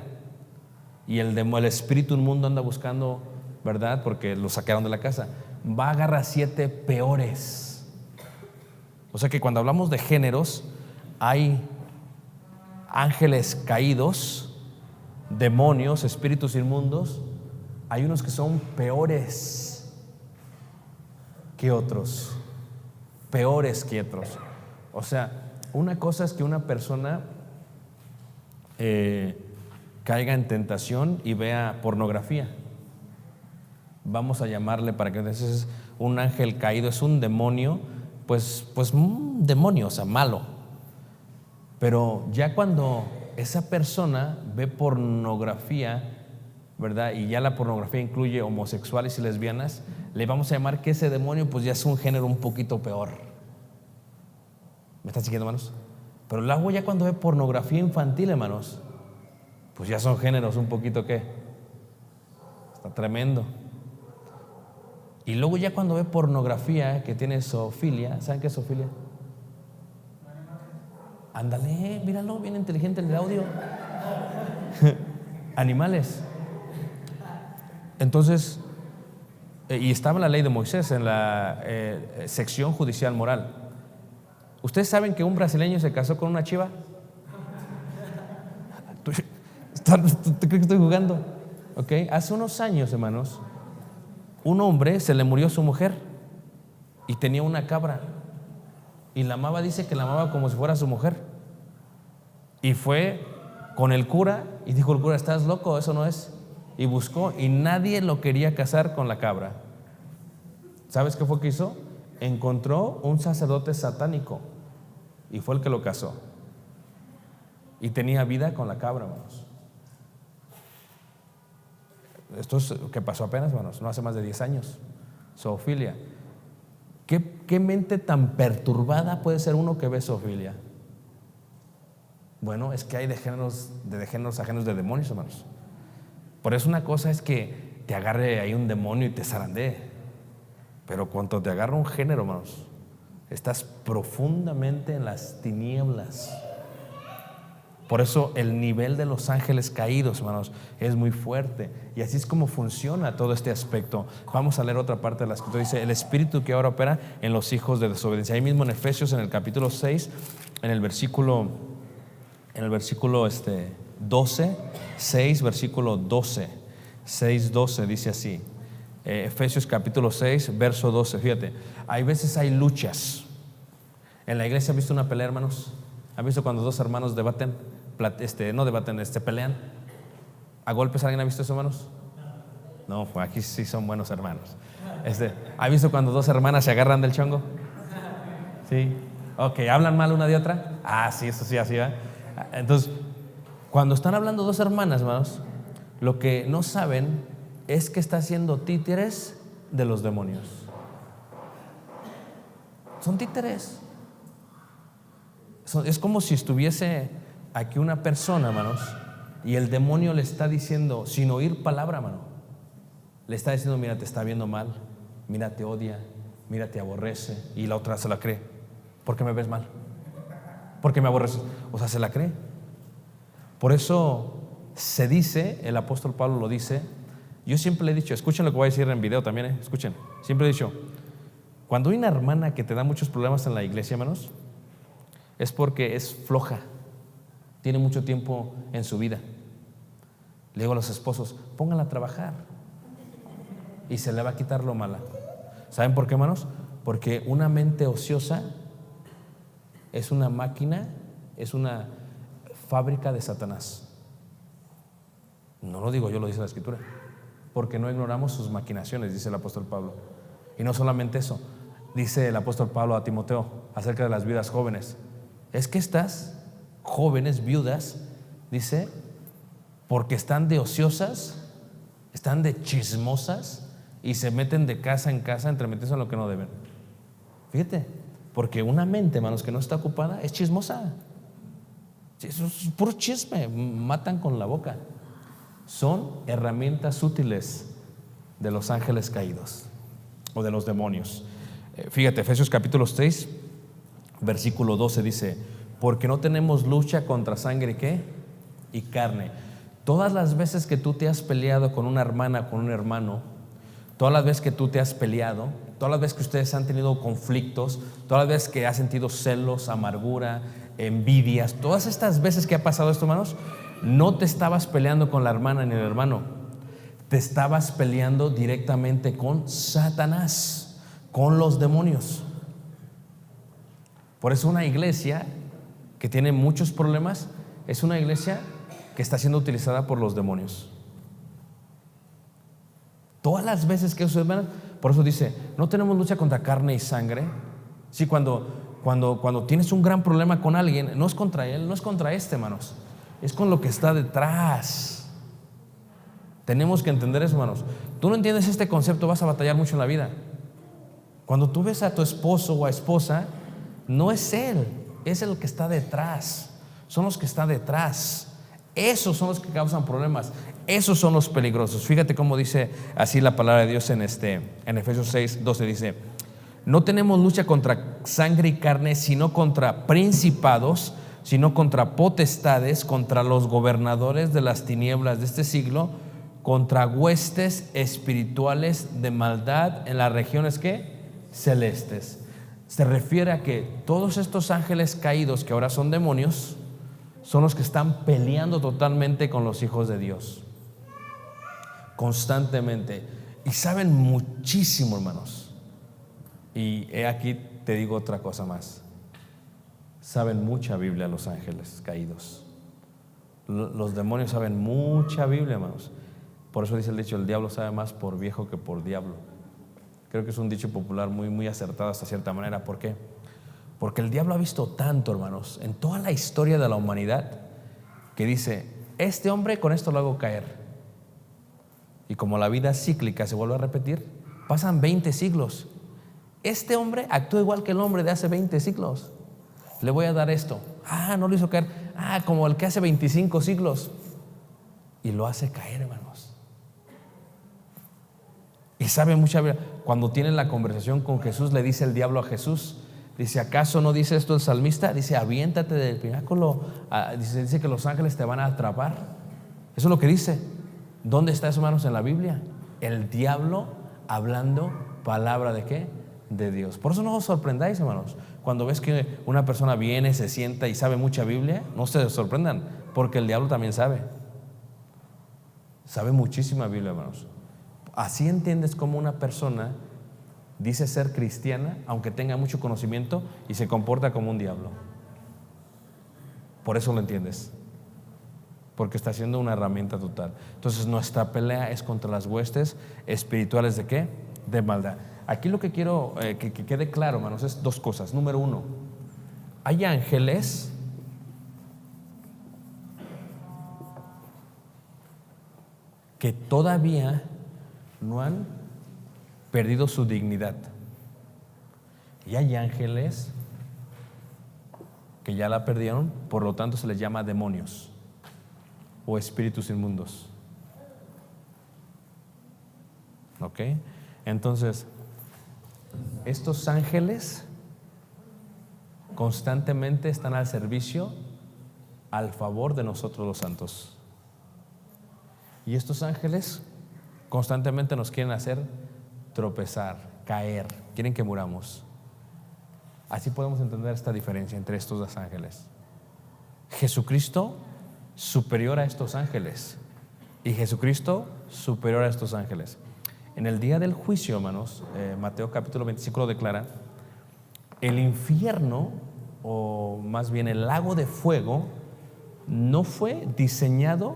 y el espíritu inmundo anda buscando, ¿verdad? Porque lo sacaron de la casa. Va a agarrar 7 peores. O sea que cuando hablamos de géneros, hay ángeles caídos, demonios, espíritus inmundos. Hay unos que son peores que otros. Peores que otros. O sea, una cosa es que una persona caiga en tentación y vea pornografía. Vamos a llamarle, para que entonces, un ángel caído es un demonio, pues un demonio, o sea, malo. Pero ya cuando esa persona ve pornografía, ¿verdad? Y ya la pornografía incluye homosexuales y lesbianas, le vamos a llamar que ese demonio pues ya es un género un poquito peor. ¿Me están siguiendo, hermanos? Pero luego ya cuando ve pornografía infantil, hermanos, pues ya son géneros un poquito ¿qué? Está tremendo. Y luego ya cuando ve pornografía que tiene zoofilia, ¿saben qué es zoofilia? Ándale, míralo, bien inteligente el de audio. Animales. Entonces, y estaba en la ley de Moisés, en la sección judicial moral. ¿Ustedes saben que un brasileño se casó con una chiva? ¿Tú crees que estoy jugando? ¿Ok? Hace unos años, hermanos, un hombre se le murió su mujer y tenía una cabra. Y la amaba, dice que la amaba como si fuera su mujer. Y fue con el cura y dijo el cura: ¿estás loco? Eso no es. Y buscó y nadie lo quería casar con la cabra. ¿Sabes qué fue que hizo? Encontró un sacerdote satánico y fue el que lo casó. Y tenía vida con la cabra, hermanos. Esto es que pasó apenas, hermanos, no hace más de 10 años. Zoofilia. ¿Qué mente tan perturbada puede ser uno que ve zoofilia? Bueno, es que hay de géneros ajenos de demonios, hermanos. Por eso una cosa es que te agarre ahí un demonio y te zarandee, pero cuando te agarra un género, hermanos, estás profundamente en las tinieblas. Por eso el nivel de los ángeles caídos, hermanos, es muy fuerte. Y así es como funciona todo este aspecto. Vamos a leer otra parte de la escritura. Dice: el espíritu que ahora opera en los hijos de desobediencia. Ahí mismo en Efesios, en el capítulo 6, en el versículo 12, 6, versículo 12, 6:12, dice así. Efesios capítulo 6, verso 12. Fíjate, hay veces hay luchas. En la iglesia, ¿han visto una pelea, hermanos? ¿Han visto cuando dos hermanos debaten? Pelean a golpes. ¿Alguien ha visto eso, hermanos? No, pues aquí sí son buenos hermanos. ¿Ha visto cuando dos hermanas se agarran del chongo? Sí. Ok, ¿hablan mal una de otra? Ah, sí, eso sí, así va. Entonces, cuando están hablando dos hermanas, hermanos, lo que no saben es que está haciendo títeres de los demonios. Son títeres. Es como si estuviese aquí una persona, hermanos, y el demonio le está diciendo, sin oír palabra, hermano, le está diciendo: mira, te está viendo mal, mira, te odia, mira, te aborrece. Y la otra se la cree. ¿Por qué me ves mal? ¿Por qué me aborreces? O sea, se la cree. Por eso se dice, el apóstol Pablo lo dice. Yo siempre le he dicho, escuchen lo que voy a decir en video también, escuchen. Siempre he dicho, cuando hay una hermana que te da muchos problemas en la iglesia, hermanos, es porque es floja, tiene mucho tiempo en su vida. Le digo a los esposos: pónganla a trabajar y se le va a quitar lo mala. ¿Saben por qué, hermanos? Porque una mente ociosa es una máquina, es una fábrica de Satanás. No lo digo yo, lo dice la Escritura. Porque no ignoramos sus maquinaciones, dice el apóstol Pablo. Y no solamente eso, dice el apóstol Pablo a Timoteo acerca de las viudas jóvenes. Es que estas jóvenes viudas, dice, porque están de ociosas, están de chismosas y se meten de casa en casa entremetiéndose en lo que no deben. Fíjate, porque una mente, hermanos, que no está ocupada es chismosa. Eso es puro chisme, matan con la boca. Son herramientas útiles de los ángeles caídos o de los demonios. Fíjate, Efesios capítulo 6, versículo 12 dice: porque no tenemos lucha contra sangre, ¿qué? Y carne. Todas las veces que tú te has peleado con una hermana, con un hermano, todas las veces que tú te has peleado, todas las veces que ustedes han tenido conflictos, todas las veces que has sentido celos, amargura, envidias, todas estas veces que ha pasado esto, hermanos, no te estabas peleando con la hermana ni el hermano, te estabas peleando directamente con Satanás, con los demonios. Por eso una iglesia que tiene muchos problemas es una iglesia que está siendo utilizada por los demonios. Todas las veces que eso, hermanos, por eso dice, no tenemos lucha contra carne y sangre. Sí, cuando tienes un gran problema con alguien, no es contra él, no es contra hermanos, es con lo que está detrás. Tenemos que entender eso, hermanos. Tú no entiendes este concepto, vas a batallar mucho en la vida. Cuando tú ves a tu esposo o a esposa, no es él, es el que está detrás. Son los que están detrás. Esos son los que causan problemas. Esos son los peligrosos. Fíjate cómo dice así la palabra de Dios en Efesios 6, 12 dice: no tenemos lucha contra sangre y carne, sino contra principados, sino contra potestades, contra los gobernadores de las tinieblas de este siglo, contra huestes espirituales de maldad en las regiones ¿qué? Celestes. Se refiere a que todos estos ángeles caídos, que ahora son demonios, son los que están peleando totalmente con los hijos de Dios, constantemente, y saben muchísimo, hermanos. Y he aquí te digo otra cosa más: saben mucha Biblia los ángeles caídos. Los demonios saben mucha Biblia, hermanos. Por eso dice el dicho: el diablo sabe más por viejo que por diablo. Creo que es un dicho popular muy, muy acertado hasta cierta manera. ¿Por qué? Porque el diablo ha visto tanto, hermanos, en toda la historia de la humanidad, que dice: este hombre con esto lo hago caer. Y como la vida cíclica se vuelve a repetir, pasan 20 siglos. Este hombre actúa igual que el hombre de hace 20 siglos. Le voy a dar esto. No lo hizo caer. Como el que hace 25 siglos. Y lo hace caer, hermanos. Y sabe mucha Biblia. Cuando tienen la conversación con Jesús, le dice el diablo a Jesús, dice: ¿acaso no dice esto el salmista? Dice: aviéntate del pináculo. Dice que los ángeles te van a atrapar. Eso es lo que dice. ¿Dónde está eso, hermanos? En la Biblia. El diablo hablando palabra de ¿qué? De Dios. Por eso no os sorprendáis, hermanos, cuando ves que una persona viene, se sienta y sabe mucha Biblia. No se sorprendan, porque el diablo también sabe muchísima Biblia, hermanos. Así entiendes cómo una persona dice ser cristiana, aunque tenga mucho conocimiento, y se comporta como un diablo. Por eso lo entiendes, porque está siendo una herramienta total. Entonces nuestra pelea es contra las huestes espirituales ¿de qué? De maldad. Aquí lo que quiero que quede claro, hermanos, es dos cosas. Número uno, hay ángeles que todavía no han perdido su dignidad, y hay ángeles que ya la perdieron, por lo tanto se les llama demonios o espíritus inmundos. ¿Ok? Entonces, estos ángeles constantemente están al servicio, al favor de nosotros los santos. Y estos ángeles constantemente nos quieren hacer tropezar, caer, quieren que muramos. Así podemos entender esta diferencia entre estos dos ángeles. Jesucristo superior a estos ángeles, y Jesucristo superior a estos ángeles. En el día del juicio, hermanos, Mateo capítulo 25 lo declara: el infierno, o más bien el lago de fuego, no fue diseñado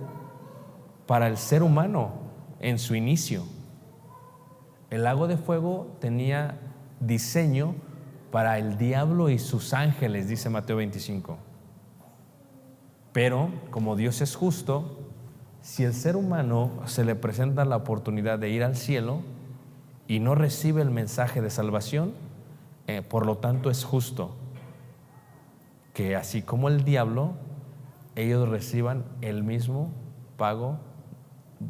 para el ser humano en su inicio. El lago de fuego tenía diseño para el diablo y sus ángeles, dice Mateo 25. Pero como Dios es justo, si el ser humano se le presenta la oportunidad de ir al cielo y no recibe el mensaje de salvación, por lo tanto es justo que así como el diablo, ellos reciban el mismo pago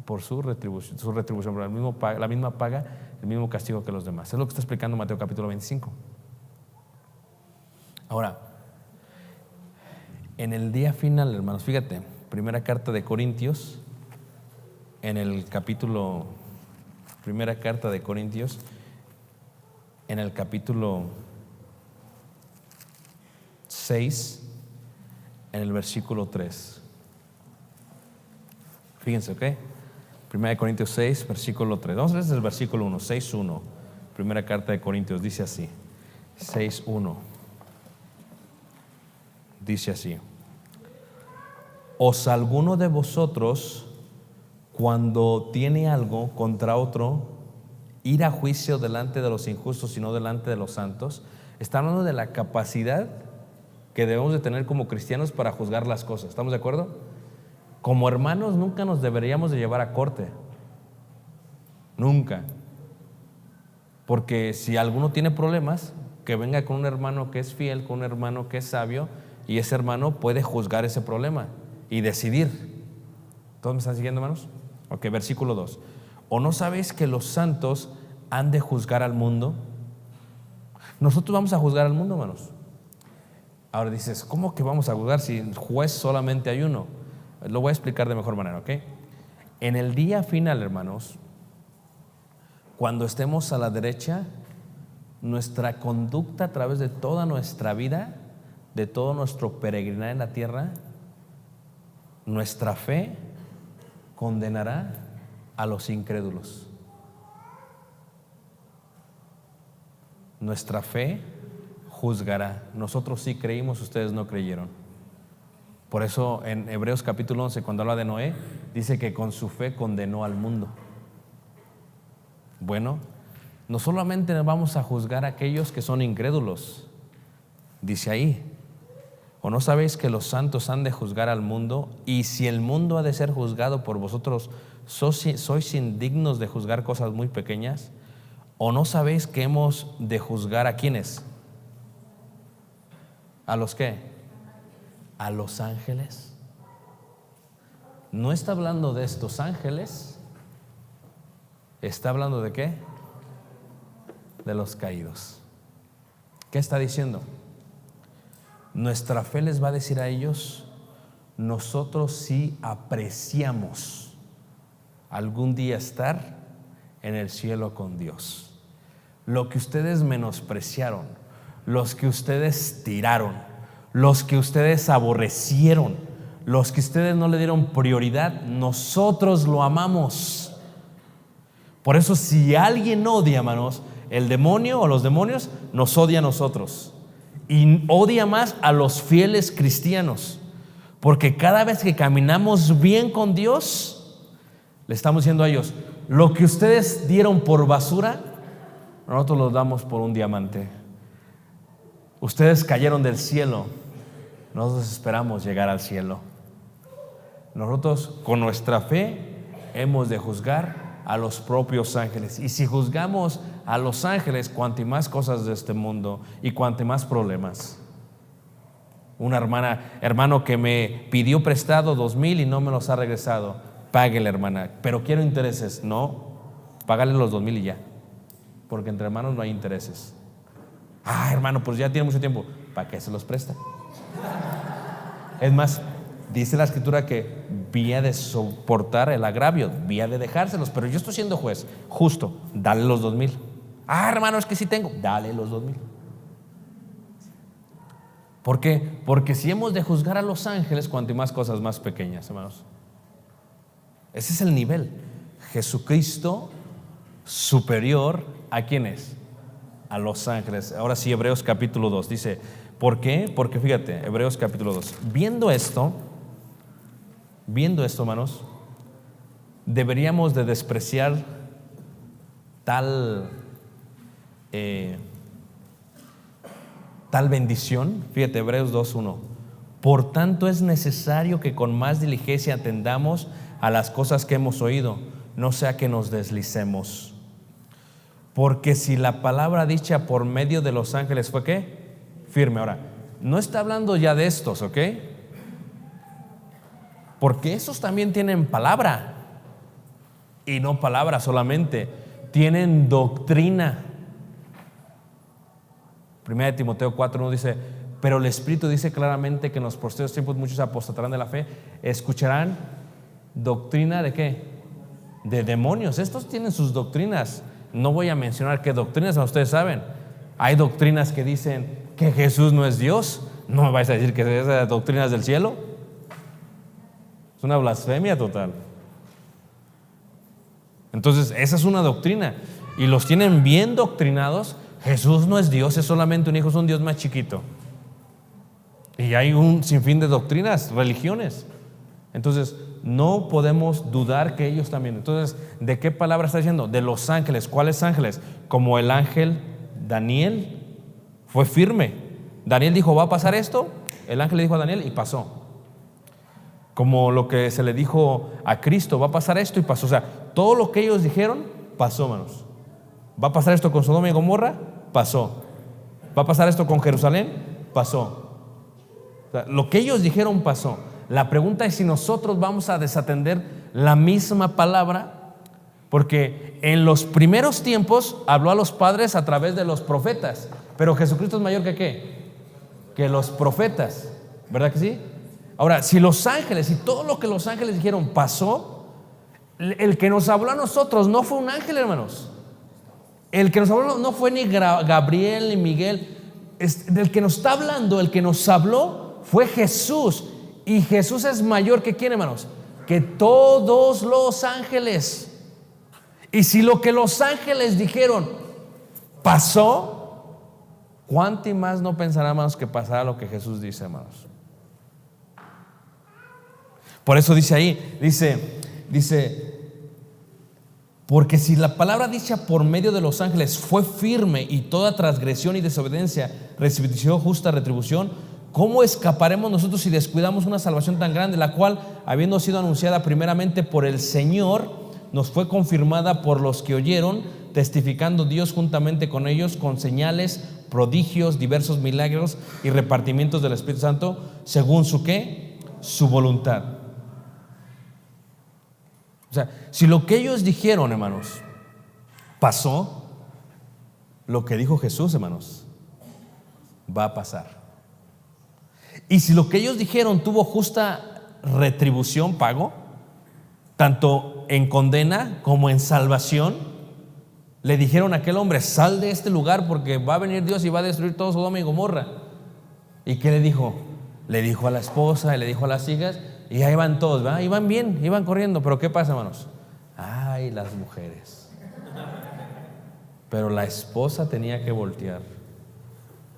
por su retribución, por la misma paga, el mismo castigo que los demás. Es lo que está explicando Mateo capítulo 25. Ahora, en el día final, hermanos, fíjate, primera carta de Corintios, primera carta de Corintios, en el capítulo 6, en el versículo 3. Fíjense, ¿ok? Primera de Corintios 6, versículo 3. Vamos a ver desde el versículo 1, 6:1. Primera carta de Corintios, dice así, 6:1. Dice así: ¿os alguno de vosotros, cuando tiene algo contra otro, ir a juicio delante de los injustos y no delante de los santos? Está hablando de la capacidad que debemos de tener como cristianos para juzgar las cosas. ¿Estamos de acuerdo? Como hermanos nunca nos deberíamos de llevar a corte. Nunca. Porque si alguno tiene problemas, que venga con un hermano que es fiel, con un hermano que es sabio, y ese hermano puede juzgar ese problema y decidir. ¿Todos me están siguiendo, hermanos? Ok, versículo 2. ¿O no sabéis que los santos han de juzgar al mundo? Nosotros vamos a juzgar al mundo, hermanos. Ahora dices, ¿cómo que vamos a juzgar si juez solamente hay uno? Lo voy a explicar de mejor manera, ¿ok? En el día final, hermanos, cuando estemos a la derecha, nuestra conducta a través de toda nuestra vida, de todo nuestro peregrinar en la tierra, nuestra fe condenará a los incrédulos. Nuestra fe juzgará. Nosotros sí creímos, ustedes no creyeron. Por eso en Hebreos capítulo 11, cuando habla de Noé, dice que con su fe condenó al mundo. Bueno, no solamente vamos a juzgar a aquellos que son incrédulos, dice ahí: ¿o no sabéis que los santos han de juzgar al mundo? Y si el mundo ha de ser juzgado por vosotros, ¿sois indignos de juzgar cosas muy pequeñas? ¿O no sabéis que hemos de juzgar a quiénes? ¿A los qué? ¿A los ángeles? No está hablando de estos ángeles. ¿Está hablando de qué? De los caídos. ¿Qué está diciendo? Nuestra fe les va a decir a ellos: nosotros sí apreciamos algún día estar en el cielo con Dios. Lo que ustedes menospreciaron, los que ustedes tiraron, los que ustedes aborrecieron, los que ustedes no le dieron prioridad, nosotros lo amamos. Por eso, si alguien odia, hermanos, el demonio o los demonios nos odia a nosotros. Y odia más a los fieles cristianos, porque cada vez que caminamos bien con Dios, le estamos diciendo a ellos: lo que ustedes dieron por basura, nosotros lo damos por un diamante. Ustedes cayeron del cielo, nosotros esperamos llegar al cielo. Nosotros con nuestra fe hemos de juzgar a los propios ángeles. Y si juzgamos a los ángeles, cuanto más cosas de este mundo y cuanto más problemas. Una hermano que me pidió prestado 2,000 y no me los ha regresado. Páguele, hermana, pero quiero intereses. No, págale los 2,000 y ya, porque entre hermanos no hay intereses. Hermano, pues ya tiene mucho tiempo. ¿Para qué se los presta? Es más, dice la escritura que vía de soportar el agravio, vía de dejárselos. Pero yo estoy siendo juez justo, dale los 2,000. Hermano, es que sí tengo, dale los 2,000. ¿Por qué? Porque si hemos de juzgar a los ángeles, cuanto más cosas más pequeñas, hermanos. Ese es el nivel. Jesucristo superior ¿a quién es? A los ángeles. Ahora sí, Hebreos capítulo 2 dice: ¿por qué? Porque fíjate, Hebreos capítulo 2. Viendo esto, viendo esto, hermanos, deberíamos de despreciar tal bendición. Fíjate, Hebreos 2:1. Por tanto es necesario que con más diligencia atendamos a las cosas que hemos oído, no sea que nos deslicemos. Porque si la palabra dicha por medio de los ángeles fue ¿qué? Firme. Ahora, no está hablando ya de estos, ¿ok? Porque esos también tienen palabra. Y no palabra solamente, tienen doctrina. 1 Timoteo 4:1 dice: pero el Espíritu dice claramente que en los postreros tiempos muchos apostatarán de la fe, escucharán doctrina ¿de qué? De demonios. Estos tienen sus doctrinas. No voy a mencionar qué doctrinas, ustedes saben. Hay doctrinas que dicen que Jesús no es Dios. No me vais a decir que esas doctrinas del cielo. Es una blasfemia total. Entonces, esa es una doctrina. Y los tienen bien doctrinados. Jesús no es Dios, es solamente un hijo, es un Dios más chiquito. Y hay un sinfín de doctrinas, religiones. Entonces, no podemos dudar que ellos también. Entonces, ¿de qué palabra está diciendo? De los ángeles. ¿Cuáles ángeles? Como el ángel Daniel fue firme. Daniel dijo: ¿va a pasar esto? El ángel le dijo a Daniel y pasó. Como lo que se le dijo a Cristo: ¿va a pasar esto? Y pasó. O sea, todo lo que ellos dijeron, pasó, hermanos. ¿Va a pasar esto con Sodoma y Gomorra? Pasó. ¿Va a pasar esto con Jerusalén? Pasó. O sea, lo que ellos dijeron pasó. La pregunta es si nosotros vamos a desatender la misma palabra, porque en los primeros tiempos habló a los padres a través de los profetas, pero Jesucristo es mayor que ¿qué? Que los profetas, ¿verdad que sí? Ahora, si los ángeles y todo lo que los ángeles dijeron pasó, el que nos habló a nosotros no fue un ángel, hermanos. El que nos habló no fue ni Gabriel ni Miguel. Del que nos está hablando, el que nos habló fue Jesús. Y Jesús es mayor que ¿quién, hermanos? Que todos los ángeles. Y si lo que los ángeles dijeron pasó, ¿cuánto y más no pensará, hermanos, que pasará lo que Jesús dice, hermanos? Por eso dice ahí, dice, porque si la palabra dicha por medio de los ángeles fue firme y toda transgresión y desobediencia recibió justa retribución, ¿cómo escaparemos nosotros si descuidamos una salvación tan grande, la cual, habiendo sido anunciada primeramente por el Señor, nos fue confirmada por los que oyeron, testificando Dios juntamente con ellos, con señales, prodigios, diversos milagros y repartimientos del Espíritu Santo, según su ¿qué? Su voluntad. O sea, si lo que ellos dijeron, hermanos, pasó, lo que dijo Jesús, hermanos, va a pasar. Y si lo que ellos dijeron tuvo justa retribución, pago, tanto en condena como en salvación, le dijeron a aquel hombre: sal de este lugar porque va a venir Dios y va a destruir todo Sodoma y Gomorra. ¿Y qué le dijo? Le dijo a la esposa y le dijo a las hijas, y ahí van todos, ¿verdad? Iban bien, iban corriendo. Pero ¿qué pasa, hermanos? Ay, las mujeres. Pero la esposa tenía que voltear.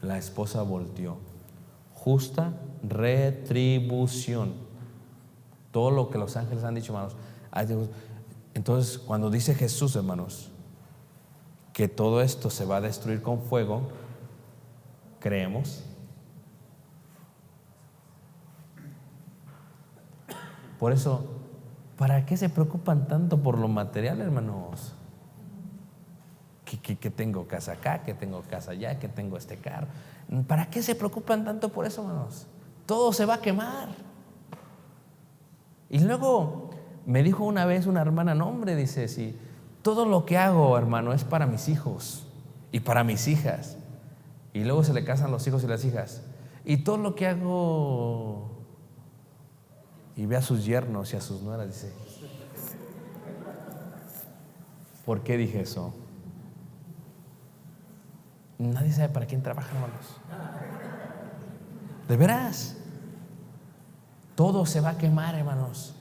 La esposa volteó. Justa retribución. Todo lo que los ángeles han dicho, hermanos. Entonces, cuando dice Jesús, hermanos, que todo esto se va a destruir con fuego, ¿creemos? Por eso, ¿para qué se preocupan tanto por lo material, hermanos? Que tengo casa acá, que tengo casa allá, que tengo este carro. ¿Para qué se preocupan tanto por eso, hermanos? Todo se va a quemar. Y luego me dijo una vez una hermana: no, hombre, dice, si todo lo que hago, hermano, es para mis hijos y para mis hijas. Y luego se le casan los hijos y las hijas. Y todo lo que hago, y ve a sus yernos y a sus nueras, dice: ¿por qué dije eso? Nadie sabe para quién trabaja, hermanos. De veras, todo se va a quemar, hermanos.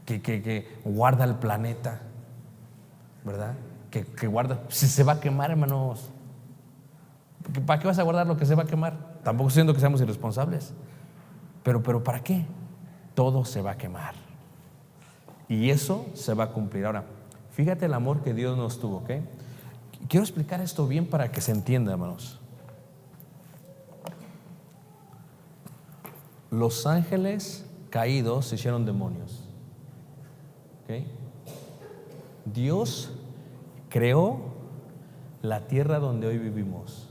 Que guarda el planeta, ¿verdad? Que guarda, si se va a quemar, hermanos. ¿Para qué vas a guardar lo que se va a quemar? Tampoco estoy diciendo que seamos irresponsables, pero ¿para qué? todo se va a quemar. Y eso se va a cumplir. Ahora, fíjate el amor que Dios nos tuvo, ¿ok? Quiero explicar esto bien para que se entienda, hermanos. Los ángeles caídos se hicieron demonios, ¿ok? Dios creó la tierra donde hoy vivimos.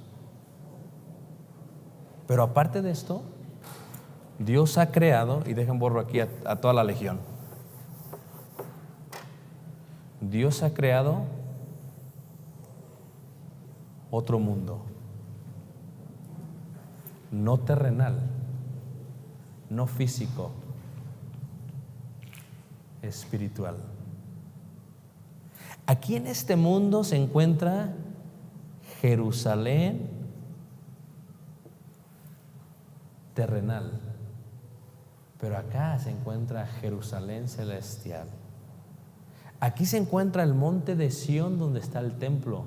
Pero aparte de esto, Dios ha creado, y dejen borro aquí a toda la legión. Dios ha creado otro mundo, no terrenal, no físico, espiritual. Aquí en este mundo se encuentra Jerusalén terrenal, pero acá se encuentra Jerusalén celestial. Aquí se encuentra el monte de Sión donde está el templo,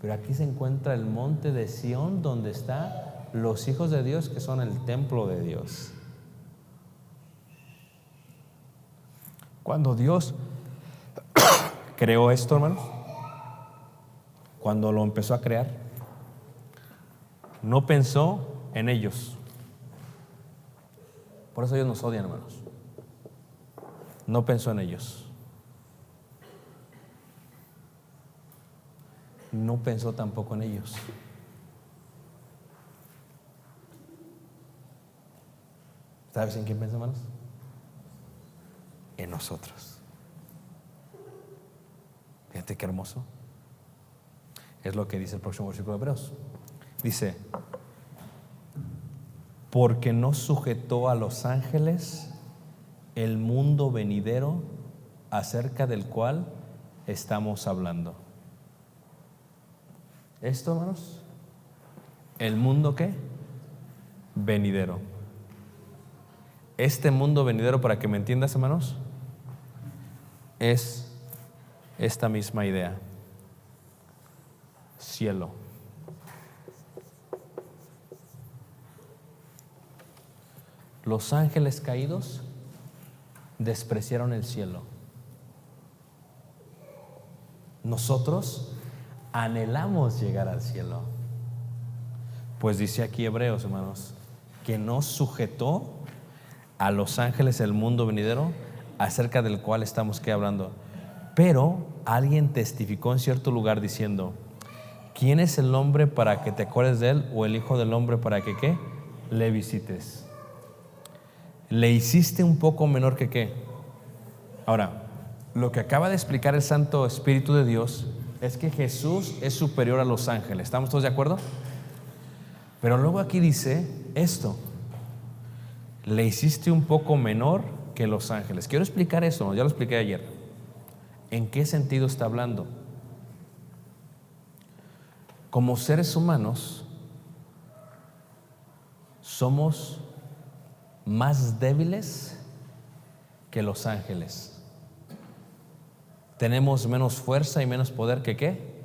pero aquí se encuentra el monte de Sión donde están los hijos de Dios, que son el templo de Dios. Cuando Dios creó esto, hermanos, cuando lo empezó a crear, no pensó en ellos. Por eso ellos nos odian, hermanos. No pensó en ellos. No pensó tampoco en ellos. ¿Sabes en quién piensa, hermanos? En nosotros. Fíjate qué hermoso. Es lo que dice el próximo versículo de Hebreos. Dice: porque no sujetó a los ángeles el mundo venidero acerca del cual estamos hablando. Esto, hermanos, el mundo ¿qué? Venidero. Este mundo venidero, para que me entiendas, hermanos, es esta misma idea: cielo. Los ángeles caídos despreciaron el cielo. Nosotros anhelamos llegar al cielo. Pues dice aquí Hebreos, hermanos, que no sujetó a los ángeles el mundo venidero acerca del cual estamos ¿qué? Hablando. Pero alguien testificó en cierto lugar diciendo: ¿quién es el hombre para que te acuerdes de él? ¿O el hijo del hombre para que ¿qué? Le visites? Le hiciste un poco menor que ¿qué? Ahora, lo que acaba de explicar el Santo Espíritu de Dios es que Jesús es superior a los ángeles. ¿Estamos todos de acuerdo? Pero luego aquí dice esto: le hiciste un poco menor que los ángeles. Quiero explicar eso, ya lo expliqué ayer. ¿En qué sentido está hablando? Como seres humanos somos más débiles que los ángeles. Tenemos menos fuerza y menos poder que ¿qué?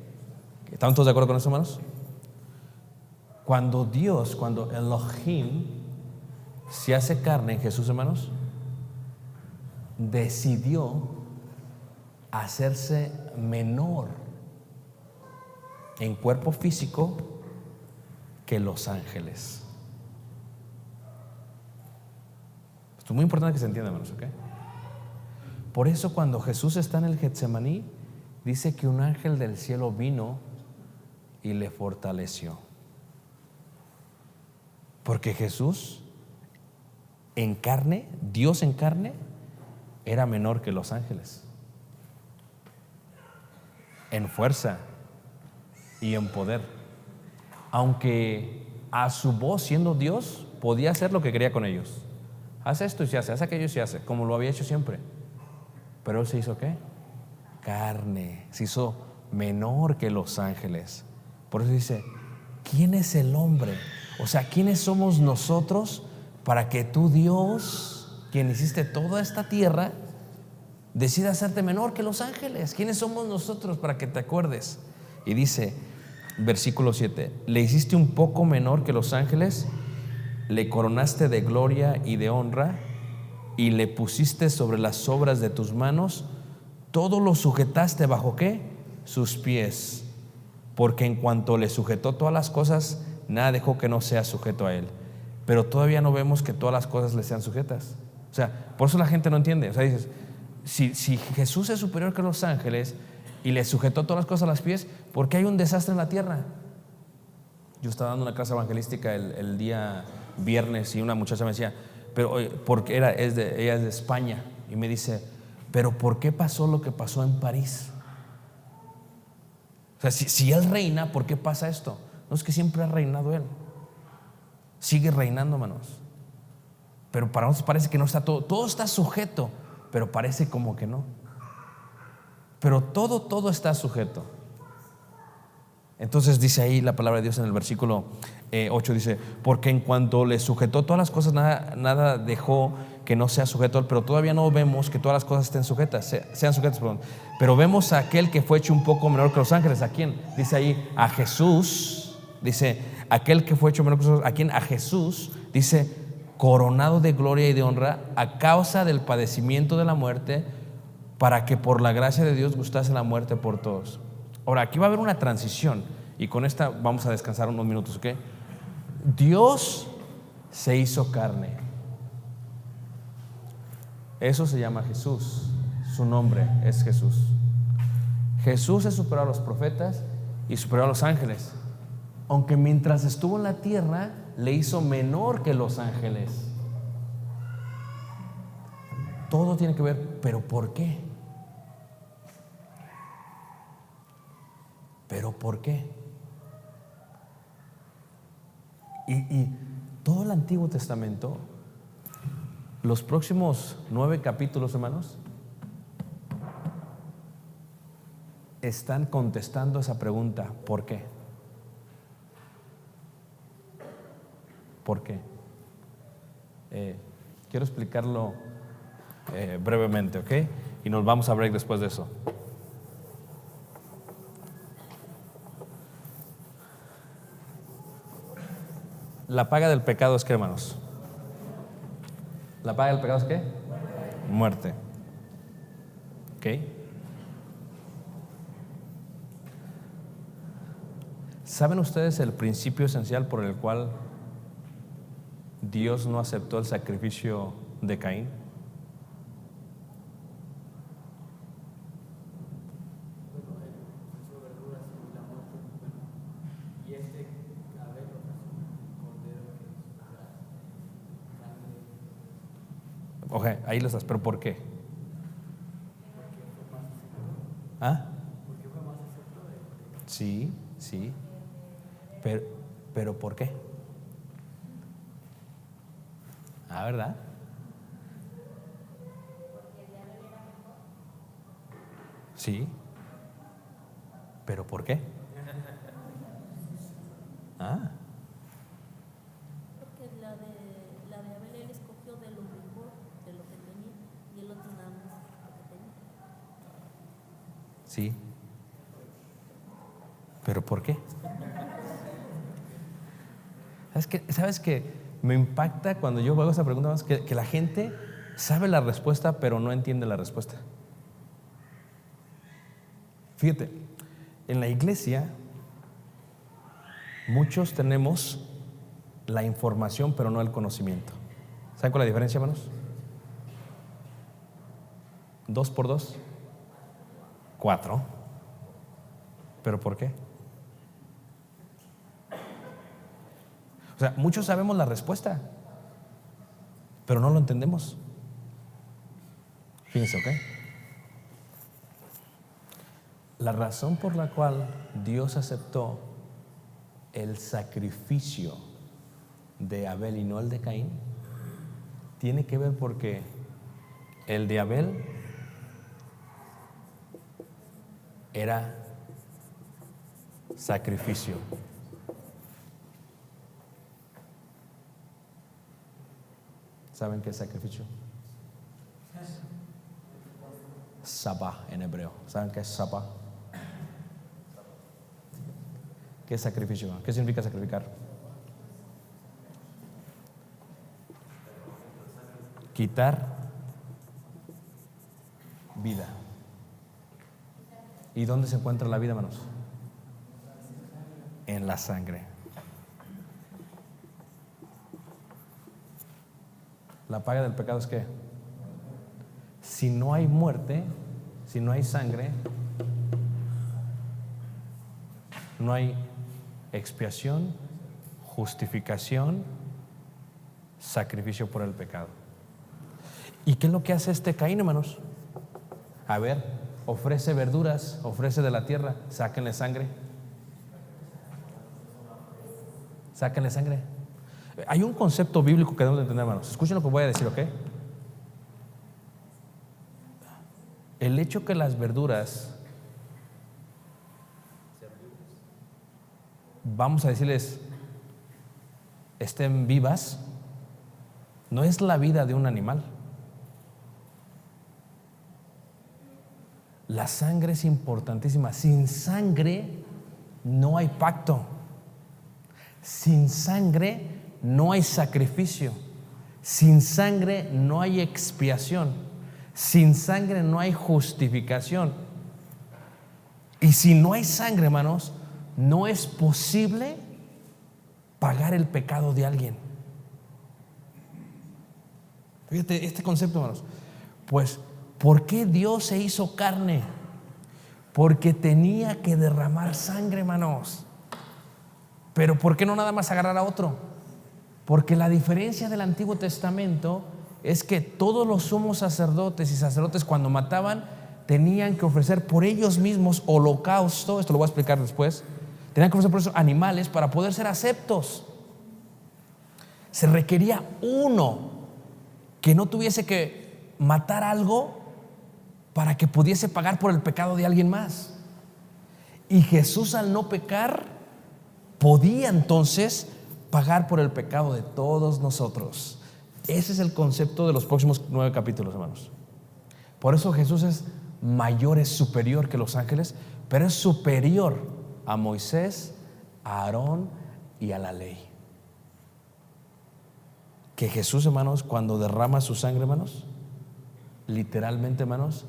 ¿Están todos de acuerdo con eso, hermanos? Cuando Dios, cuando Elohim se hace carne en Jesús, hermanos, decidió hacerse menor en cuerpo físico que los ángeles. Esto es muy importante que se entienda, hermanos, ¿ok? Por eso cuando Jesús está en el Getsemaní, dice que un ángel del cielo vino y le fortaleció. Porque Jesús en carne, Dios en carne, era menor que los ángeles. En fuerza y en poder. Aunque a su voz, siendo Dios, podía hacer lo que quería con ellos. Haz esto y se hace, haz aquello y se hace, como lo había hecho siempre. Pero Él se hizo ¿qué? Carne. Se hizo menor que los ángeles. Por eso dice: ¿quién es el hombre? O sea, ¿quiénes somos nosotros para que tú, Dios, quien hiciste toda esta tierra, decida hacerte menor que los ángeles? ¿Quiénes somos nosotros para que te acuerdes? Y dice, versículo 7: le hiciste un poco menor que los ángeles, le coronaste de gloria y de honra y le pusiste sobre las obras de tus manos, todo lo sujetaste bajo ¿qué? Sus pies. Porque en cuanto le sujetó todas las cosas, nada dejó que no sea sujeto a él. Pero todavía no vemos que todas las cosas le sean sujetas. O sea, por eso la gente no entiende. O sea, dices, si Jesús es superior que los ángeles y le sujetó todas las cosas a los pies, ¿por qué hay un desastre en la tierra? Yo estaba dando una clase evangelística el día viernes y una muchacha me decía, pero porque ella es de España, y me dice, pero ¿por qué pasó lo que pasó en París? O sea, si Él reina, ¿por qué pasa esto? No es que siempre ha reinado Él, sigue reinando, hermanos. Pero para nosotros parece que no está todo está sujeto, pero parece como que no. Pero todo está sujeto. Entonces dice ahí la palabra de Dios en el versículo 8, dice, porque en cuanto le sujetó todas las cosas, nada dejó que no sea sujeto a él. Pero todavía no vemos que todas las cosas estén sujetas, sean sujetas, perdón. Pero vemos a aquel que fue hecho un poco menor que los ángeles. ¿A quién? Dice ahí, a Jesús. Dice, aquel que fue hecho menor que los ángeles. ¿A quién? A Jesús. Dice, coronado de gloria y de honra a causa del padecimiento de la muerte, para que por la gracia de Dios gustase la muerte por todos. Ahora, aquí va a haber una transición, y con esta vamos a descansar unos minutos, ¿ok? Dios se hizo carne. Eso se llama Jesús. Su nombre es Jesús. Jesús es superior a los profetas y superior a los ángeles. Aunque mientras estuvo en la tierra, le hizo menor que los ángeles. Todo tiene que ver, pero ¿por qué? ¿Pero por qué? Y todo el Antiguo Testamento, los próximos 9 capítulos, hermanos, están contestando esa pregunta, ¿por qué? ¿Por qué? Quiero explicarlo brevemente, ¿ok? Y nos vamos a break después de eso. La paga del pecado es ¿qué, hermanos? ¿La paga del pecado es qué? Muerte. ¿Ok? ¿Saben ustedes el principio esencial por el cual Dios no aceptó el sacrificio de Caín? Ok, ahí lo estás, pero ¿por qué? ¿Ah? Sí, sí. Pero ¿por qué? Ah, ¿verdad? Sí. ¿Pero por qué? Ah. Porque la de Abel él escogió de lo mejor, de lo que tenía, y el otro nada más lo que tenía. Sí. ¿Pero por qué? ¿Sabes qué? Me impacta cuando yo hago esa pregunta más que la gente sabe la respuesta, pero no entiende la respuesta. Fíjate, en la iglesia muchos tenemos la información, pero no el conocimiento. ¿Saben cuál es la diferencia, hermanos? 2 por 2, 4. ¿Pero por qué? O sea, muchos sabemos la respuesta, pero no lo entendemos. Fíjense, ¿ok? La razón por la cual Dios aceptó el sacrificio de Abel y no el de Caín tiene que ver porque el de Abel era sacrificio. ¿Saben qué es sacrificio? Sabá en hebreo. ¿Saben qué es sabá? ¿Qué es sacrificio? ¿Qué significa sacrificar? Quitar vida. ¿Y dónde se encuentra la vida, hermanos? En la sangre. La paga del pecado es ¿qué? Si no hay muerte, si no hay sangre, no hay expiación, justificación, sacrificio por el pecado. ¿Y qué es lo que hace este Caín, hermanos? A ver, ofrece verduras, ofrece de la tierra, sáquenle sangre. Sáquenle sangre. Hay un concepto bíblico que debemos de entender, hermanos. Escuchen lo que voy a decir, ¿ok? El hecho que las verduras, vamos a decirles, estén vivas, no es la vida de un animal. La sangre es importantísima. Sin sangre no hay pacto. Sin sangre no hay sacrificio. Sin sangre no hay expiación. Sin sangre no hay justificación. Y si no hay sangre, hermanos, no es posible pagar el pecado de alguien. Fíjate este concepto, hermanos. Pues, ¿por qué Dios se hizo carne? Porque tenía que derramar sangre, hermanos. Pero ¿por qué no nada más agarrar a otro? Porque la diferencia del Antiguo Testamento es que todos los sumos sacerdotes y sacerdotes, cuando mataban, tenían que ofrecer por ellos mismos holocausto. Esto lo voy a explicar después. Tenían que ofrecer por esos animales para poder ser aceptos. Se requería uno que no tuviese que matar algo para que pudiese pagar por el pecado de alguien más. Y Jesús, al no pecar, podía entonces pagar por el pecado de todos nosotros. Ese es el concepto de los próximos 9 capítulos, hermanos. Por eso Jesús es mayor, es superior que los ángeles, pero es superior a Moisés, a Aarón y a la ley. Que Jesús, hermanos, cuando derrama su sangre, hermanos, literalmente, hermanos,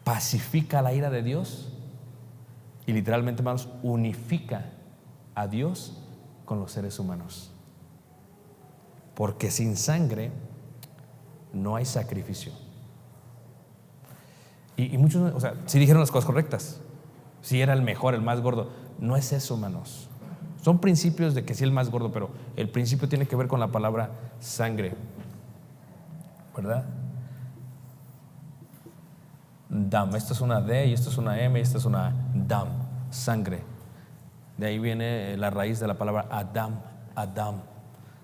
pacifica la ira de Dios y literalmente, hermanos, unifica a Dios con los seres humanos. Porque sin sangre no hay sacrificio. Y muchos, o sea, sí dijeron las cosas correctas. Sí era el mejor, el más gordo. No es eso, hermanos. Son principios de que sí el más gordo, pero el principio tiene que ver con la palabra sangre, ¿verdad? Dam, esto es una D y esto es una M y esto es una dam, sangre. De ahí viene la raíz de la palabra Adam, Adam,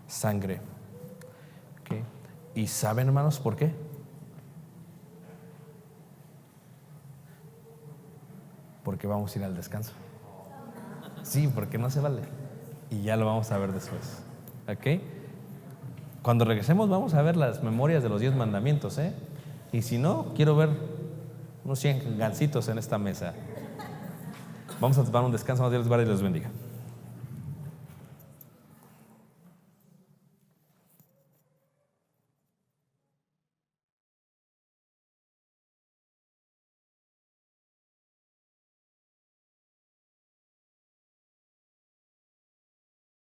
sangre. ¿Okay? ¿Y saben, hermanos, por qué? Porque vamos a ir al descanso. Sí, porque no se vale. Y ya lo vamos a ver después. ¿Ok? Cuando regresemos vamos a ver las memorias de los 10 mandamientos, ¿eh? Y si no, quiero ver unos 100 gancitos en esta mesa. Vamos a tomar un descanso. Dios les guarde y les bendiga.